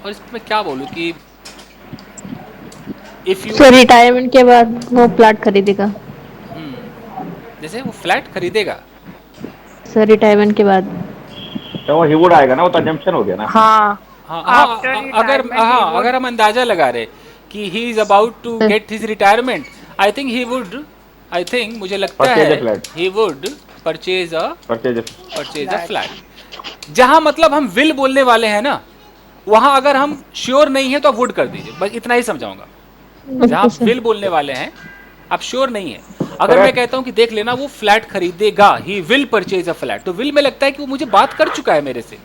और इसमें मैं क्या बोलूँ कि इफ यू सर रिटायरमेंट के बाद वो प्लॉट खरीदेगा। जैसे वो फ्लैट खरीदेगा सर रिटायरमेंट के बाद। तो वो ही वुड आएगा ना, वो तो अजम्पशन हो गया ना। हाँ, हाँ After हाँ, अगर retirement, हाँ he would- अगर हम अंदाजा लगा रहे कि he is about to get his retirement, I think he would, I think मुझे लगता Purchase a है flat. He would purchase purchase a flat. जहां मतलब हम विल बोलने वाले हैं ना, वहां अगर हम श्योर नहीं है तो आप वुड कर दीजिए, बस इतना ही समझाऊंगा। जहां आप विल बोलने वाले हैं, आप श्योर नहीं है। अगर मैं कहता हूं कि देख लेना वो फ्लैट खरीदेगा, he will purchase a flat, तो विल में लगता है कि वो मुझे बात कर चुका है मेरे से,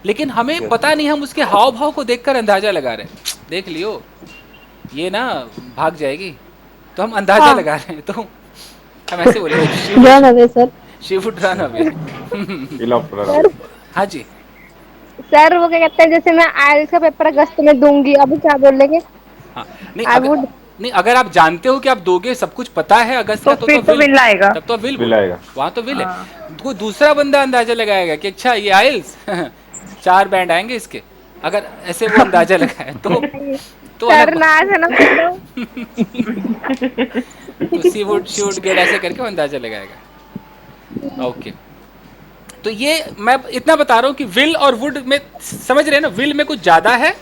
लेकिन हमें पता नहीं, हम उसके हाव भाव को देखकर अंदाजा लगा रहे हैं। देख लियो ये ना भाग जाएगी, तो हम अंदाजा लगा रहे हैं, तो हम ऐसे बोलेंगे run away sir. She would run away. हाँ जी, सर वो क्या कहते हैं, जैसे मैं आइल्स का पेपर अगस्त में दूंगी, अभी क्या बोल लेंगे? हाँ नहीं I would- नहीं, अगर आप जानते हो कि आप दोगे, सब कुछ पता है अगस्त का, तो फिर तो विल आएगा। तब तो विल विल आएगा। वहाँ तो विल है। कोई दूसरा बंदा अंदाजा लगाएगा कि अच्छा ये आइल्स 4 बैंड आएंगे इसके, अगर ऐसे वो अंदाजा लगाए तो सर अलग ना है ना तो शी वुड गेट, ऐसे करके वो अंदाजा लगाएगा। ओके, तो ये मैं इतना बता रहा हूँ कि विल और वुड में, समझ रहे हैं ना, विल में कुछ ज्यादा है,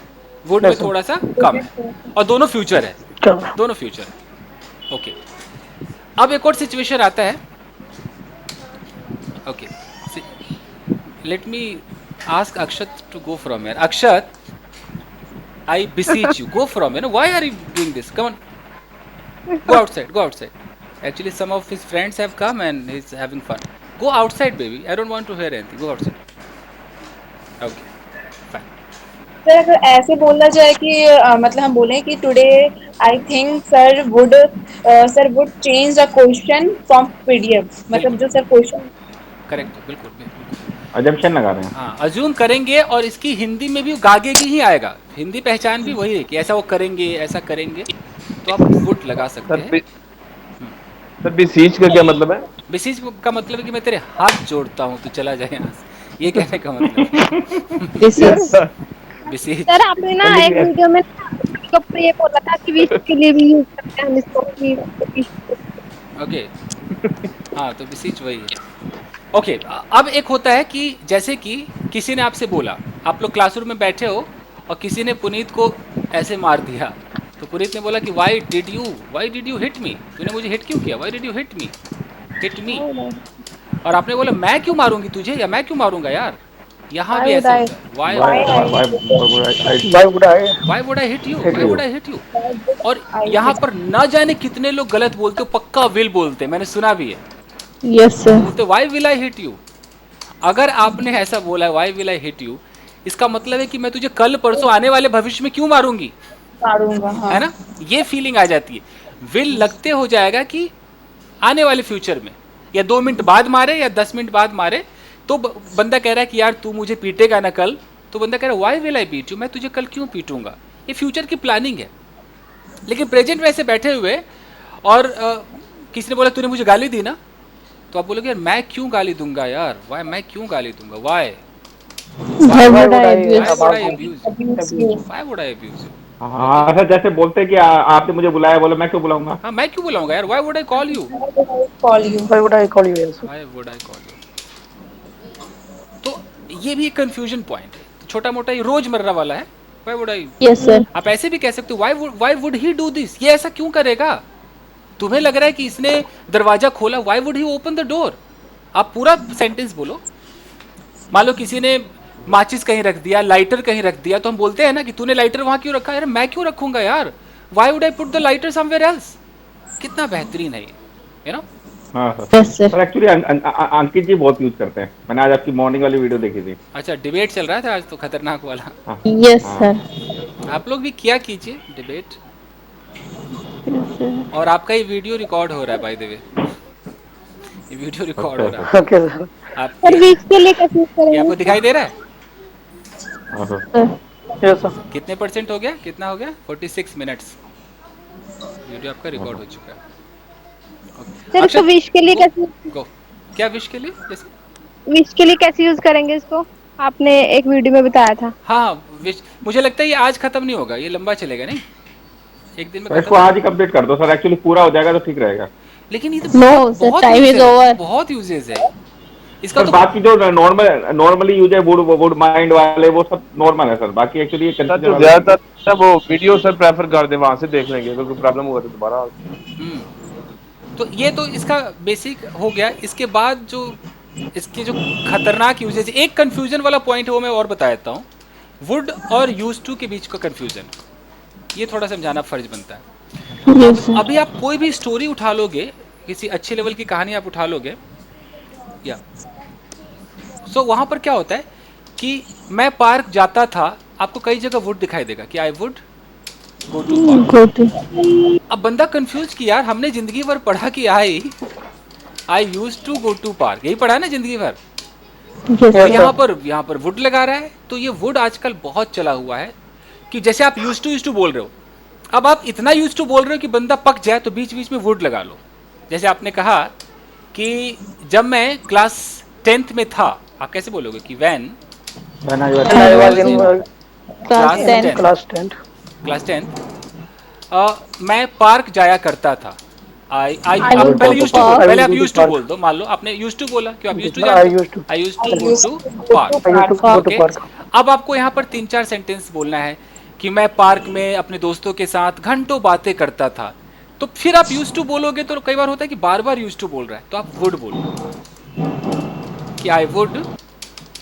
वुड में थोड़ा सा कम है, और दोनों फ्यूचर है, दोनों फ्यूचर है। ओके, अब एक और सिचुएशन आता है। Okay, let me ask Akshat to go from here. Akshat, I beseech you, go from here. Why are you doing this? Come on, go outside. Go outside. Actually, some of his friends have come and he's having fun. Go outside, baby. I don't want to hear anything. Go outside. Okay, fine. Sir अगर ऐसे बोलना जाए कि मतलब हम बोले कि today I think sir would change the question from PDF, मतलब जो सर क्वेश्चन करेक्ट, बिल्कुल बिल्कुल। अजम्पशन लगा रहे हैं। हाँ, अज्यूम करेंगे, और इसकी हिंदी में भी गागे की ही आएगा। हिंदी पहचान भी वही है कि ऐसा वो करेंगे, ऐसा करेंगे, तो आप वुड लगा सकते हैं। सर बीसीच का क्या मतलब है? बेसिस का मतलब है कि मैं तेरे हाथ जोड़ता हूँ, तू चला जाए यहाँ से, ये कहने का मतलब है। बेसिस सर आपने ना एक वीडियो में इसके ऊपर ये बोला था कि विश के लिए भी यूज करते हैं हम इसको कि ओके, हाँ, तो बेसिस वही है। ओके, अब एक होता है कि जैसे कि किसी ने आपसे बोला, आप लोग क्लासरूम में बैठे हो और किसी ने पुनीत को ऐसे मार दिया, तो पुनीत ने बोला कि why did you hit me, तूने मुझे हिट क्यों किया, why did you hit me. और आपने बोला मैं क्यों मारूंगी तुझे, या मैं क्यों मारूंगा यार। यहाँ भी ऐसा होता है, why would I hit you. और यहाँ पर ना जाने कितने लोग गलत बोलते हो, पक्का विल बोलते हैं, मैंने सुना भी है। Yes sir. बोलते why will I hit you. अगर आपने ऐसा बोला है why will I hit you, इसका मतलब है कि मैं तुझे कल परसों आने वाले भविष्य में क्यों मारूंगी, मारूंगा, हाँ। है ना। ये फीलिंग आ जाती है। विल लगते हो जाएगा कि आने वाले फ्यूचर में, या 2 मिनट बाद मारे या 10 मिनट बाद मारे, तो बंदा कह रहा है कि यार तू मुझे पीटेगा ना कल, तो बंदा कह रहा है why will I beat you, मैं तुझे कल क्यों पीटूंगा। ये फ्यूचर की प्लानिंग है। लेकिन प्रेजेंट में ऐसे बैठे हुए और किसी ने बोला तूने मुझे गाली दी ना, तो आप बोलोगे यार मैं क्यों गाली दूंगा यार, वाई, मैं क्यों गाली दूंगा, Y Why would I abuse abuse? why would I abuse you? हाँ सर, जैसे बोलते हैं कि आपने मुझे बुलाया, बोले मैं क्यों बुलाऊंगा। हाँ मैं क्यों बुलाऊंगा यार, why would I call you, call you. Why would I call you also? why would I call you। तो ये भी एक कंफ्यूजन पॉइंट है, तो छोटा मोटा ये रोजमर्रा वाला है। why would I, Yes, sir. आप ऐसे भी कह सकते हो why would he do this, ये ऐसा क्यों करेगा। तुम्हें लग रहा है कि इसने दरवाजा खोला, why would he open the door। आप पूरा सेंटेंस बोलो। मान लो किसी ने माचिस कहीं रख दिया, लाइटर कहीं रख दिया, तो हम बोलते हैं ना कि तूने लाइटर वहां क्यों रखा, यार मैं क्यों रखूंगा यार, why would I put the lighter somewhere else। कितना बेहतरीन है ये, यू नो। हाँ सर। Yes, sir. Sir actually Ankit ji बहुत यूज करते हैं, मैंने आज आपकी मॉर्निंग वाली वीडियो देखी थी। अच्छा डिबेट चल रहा था आज तो, खतरनाक वाला। हाँ। Yes, हाँ। sir. आप लोग भी किया कीजिए डिबेट। और आपका ये वीडियो रिकॉर्ड हो रहा है बाय द वे, ये वीडियो रिकॉर्ड हो रहा है। Okay, sir. आप सर वीक्स के लिए कैसे यूज ये करेंगे? आपको दिखाई दे रहा है हाँ सर। Sir. Yes, sir. कितने % हो गया, कितना हो गया, 46 मिनट्स वीडियो आपका रिकॉर्ड हो चुका है। सर इसको विश के लिए कैसे, गो, क्या विश के लिए, जैसे विश के लिए कैसे यूज करेंगे इसको, आपने एक वीडियो में बताया था। हाँ विश, मुझे लगता है ये आज खत्म नहीं होगा, ये लंबा चलेगा नहीं, एक दिन में सर इसको खत्म। आज ही कंप्लीट कर दो सर, एक्चुअली पूरा हो जाएगा तो ठीक रहेगा। लेकिन ये तो No, sir, बहुत time is uses- over. बहुत यूजेज है इसका सर तो। बाकी जो नॉर्मली यूज है वुड माइंड वाले, वो सब नॉर्मल है सर। बाकी एक्चुअली ये सर confusion तो वाला- ज्यादातर ना वो वीडियो सर प्रेफर कर दे, वहां से देख लेंगे, अगर कोई प्रॉब्लम हुआ तो दोबारा। तो ये तो इसका बेसिक हो गया। इसके बाद जो इसके जो खतरनाक यूजेज, एक कंफ्यूजन वाला पॉइंट है वो मैं और बता देता हूँ। वुड और यूज टू के बीच का कंफ्यूजन, ये थोड़ा समझाना फर्ज बनता है। Yes, sir. अभी आप कोई भी स्टोरी उठा लोगे, किसी अच्छे लेवल की कहानी आप उठा लोगे, या सो वहाँ पर क्या होता है कि मैं पार्क जाता था, आपको कई जगह वुड दिखाई देगा कि I would go to park. Go to. अब बंदा कंफ्यूज कि यार हमने जिंदगी भर पढ़ा कि I use to go to park, यही पढ़ा है ना जिंदगी भर। Yes, तो sir. यहाँ पर वुड लगा रहा है। तो ये वुड आजकल बहुत चला हुआ है कि जैसे आप यूज टू बोल रहे हो, अब आप इतना यूज टू बोल रहे हो कि बंदा पक जाए तो बीच बीच में वुड लगा लो। जैसे आपने कहा कि जब मैं क्लास 10th में था, आप कैसे बोलोगे कि When I was in Class 10. class 10th. Class 10th मैं पार्क जाया करता था। आई would पहले go used to to, park. पहले I आप would go used to to park. बोल दो। मान लो आपने यूज टू बोला, क्यों आप यूज टू I जाते used to. I use to go to park. I used to go to ओके, park. अब आपको यहाँ पर 3-4 सेंटेंस बोलना है कि मैं पार्क में अपने दोस्तों के साथ घंटों बातें करता था। तो फिर आप यूज टू बोलोगे तो कई बार होता है कि बार बार यूज टू बोल रहा है, तो आप वुड बोलो कि I would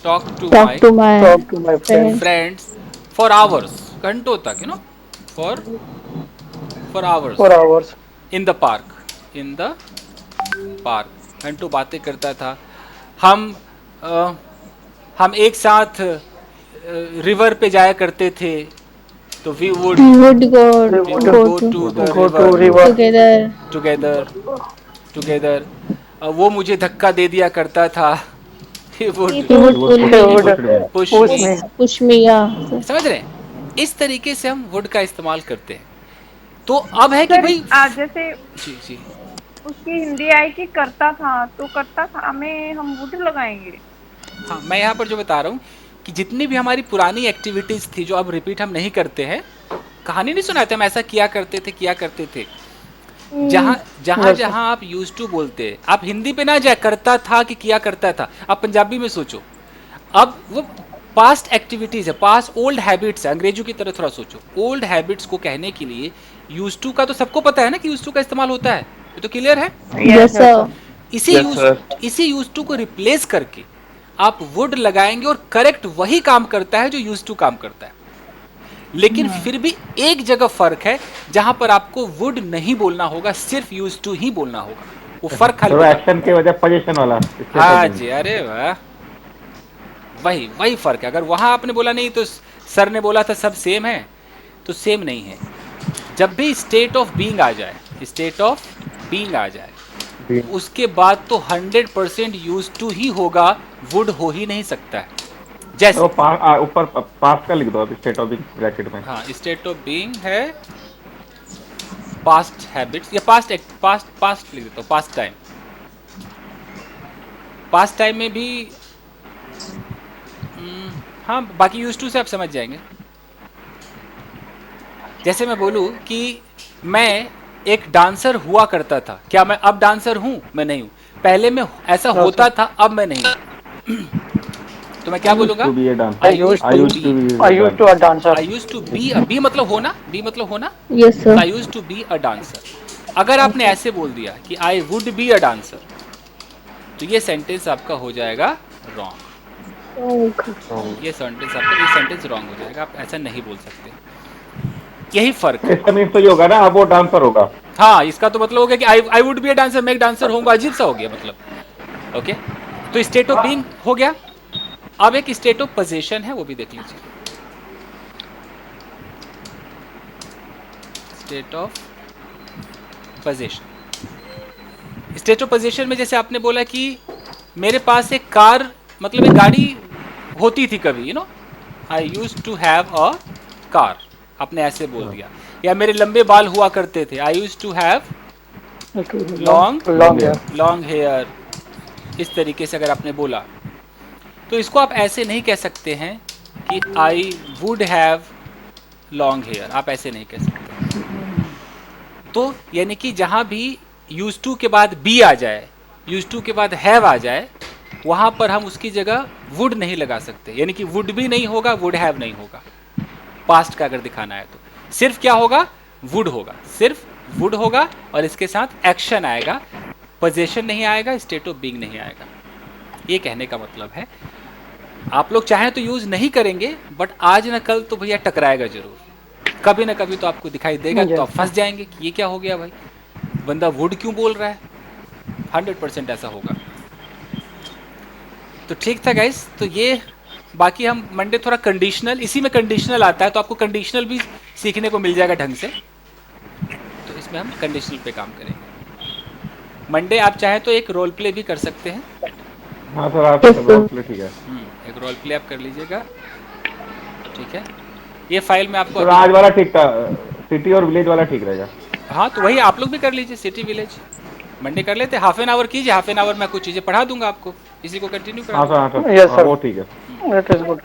talk to Talk to my my Talk to my friends. Friends for hours, घंटों तक, you know, for hours For hours. In the park, घंटों बातें करता था। हम एक साथ रिवर पे जाया करते थे, तो we would We would go go to the Go to river river. together वो मुझे धक्का दे दिया करता था। He would He would pull He me, would push push me। me. push me, yeah. sir. समझ रहे हैं, इस तरीके से हम वुड का इस्तेमाल करते हैं। तो अब है कि सर, भाई जैसे जी जी उसकी हिंदी आई कि करता था, तो करता था में हम वुड लगाएंगे। हाँ, मैं यहाँ पर जो बता रहा हूँ कि जितनी भी हमारी पुरानी एक्टिविटीज थी जो अब रिपीट हम नहीं करते हैं, कहानी नहीं सुनाते हम, ऐसा किया करते थे। जहाँ आप यूज टू बोलते हैं, आप हिंदी पे ना जाए करता था कि किया करता था, आप पंजाबी में सोचो। अब वो पास्ट एक्टिविटीज है, पास्ट ओल्ड हैबिट्स है, अंग्रेजों की तरह थोड़ा सोचो। ओल्ड हैबिट्स को कहने के लिए यूज टू का तो सबको पता है ना कि यूज टू का इस्तेमाल होता है, ये तो क्लियर है। Yes, sir. इसी यूज टू को रिप्लेस करके आप वुड लगाएंगे और करेक्ट वही काम करता है जो यूज टू काम करता है। लेकिन फिर भी एक जगह फर्क है जहां पर आपको वुड नहीं बोलना होगा, सिर्फ यूज टू ही बोलना होगा। वो फर्क खाली एक्शन के वजह पोजीशन वाला। हाँ जी, अरे वाह, वही वही फर्क है। अगर वहां आपने बोला नहीं तो सर ने बोला था सब सेम है, तो सेम नहीं है। जब भी स्टेट ऑफ बीइंग आ जाए, स्टेट ऑफ बीइंग आ जाए, उसके बाद तो 100% यूज टू ही होगा, वुड हो ही नहीं सकता है। जैसे ऊपर पास्ट का लिख दो अब, स्टेट ऑफ बीइंग ब्रैकेट में। हाँ, स्टेट ऑफ बीइंग है पास्ट हैबिट्स या पास्ट लिख देता हूँ, पास्ट टाइम। पास्ट टाइम में भी हाँ, बाकी यूज टू से आप समझ जाएंगे। जैसे मैं बोलूँ कि मैं एक डांसर हुआ करता था, क्या मैं अब डांसर हूँ? मैं नहीं हूँ। पहले मैं ऐसा होता था, अब मैं नहीं हूँ। तो मैं क्या बोलूँगा? I used to a dancer. I use to be, be मतलब होना, बी मतलब होना। Yes, sir. I use to be a dancer. अगर आपने ऐसे बोल दिया कि I would be a dancer, तो ये सेंटेंस आपका हो जाएगा रॉन्ग। ये सेंटेंस रॉन्ग हो जाएगा, आप ऐसा नहीं बोल सकते। यही फर्क है। इसका मीन्स तो ये होगा ना, अब वो डांसर होगा। हाँ, इसका तो मतलब हो गया कि I would be a dancer, मैं एक डांसर होऊंगा, अजीब सा हो गया मतलब। ओके, तो स्टेट ऑफ बीइंग हो गया। अब एक स्टेट ऑफ पोजीशन है, वो भी देख लीजिए। State of position, state of position में जैसे आपने बोला कि मेरे पास एक कार, मतलब एक गाड़ी होती थी कभी, you know, I use to have a car, आपने ऐसे बोल दिया। या मेरे लंबे बाल हुआ करते थे, I use to have long hair. इस तरीके से अगर आपने बोला, तो इसको आप ऐसे नहीं कह सकते हैं कि I would have long hair, आप ऐसे नहीं कह सकते। तो यानी कि जहां भी यूज टू के बाद बी आ जाए, यूज टू के बाद हैव आ जाए, वहां पर हम उसकी जगह वुड नहीं लगा सकते। यानी कि वुड भी नहीं होगा, वुड हैव नहीं होगा। पास्ट का अगर दिखाना है तो सिर्फ क्या होगा? वुड होगा, सिर्फ वुड होगा, और इसके साथ एक्शन आएगा, पोजीशन नहीं आएगा, स्टेट ऑफ बीइंग नहीं आएगा। ये कहने का मतलब है। आप लोग चाहें तो यूज नहीं करेंगे, बट आज न कल तो भैया टकराएगा जरूर, कभी ना कभी तो आपको दिखाई देगा, तो आप फंस जाएंगे कि ये क्या हो गया भाई, बंदा वुड क्यों बोल रहा है। 100% ऐसा होगा। तो ठीक था गाइस। तो ये बाकी हम मंडे थोड़ा कंडीशनल, इसी में कंडीशनल आता है, तो आपको कंडीशनल भी सीखने को मिल जाएगा ढंग से। तो इसमें हम कंडीशनल पे काम करेंगे। मंडे आप चाहें तो एक रोल प्ले भी कर सकते हैं। हाँ सर, आप रोल प्ले, ठीक है। एक रोल प्ले आप कर लीजिएगा, ठीक है। ये फाइल में आपको आज वाला ठीक था, सिटी और विलेज वाला ठीक रहेगा। हाँ, तो वही आप लोग भी कर लीजिए, सिटी विलेज मंडे कर लेते। हाफ एन आवर कीजिए, हाफ एन आवर मैं कुछ चीज़ें पढ़ा दूंगा आपको, इसी को कंटिन्यू करा। हाँ सर, वो ठीक है। That is good.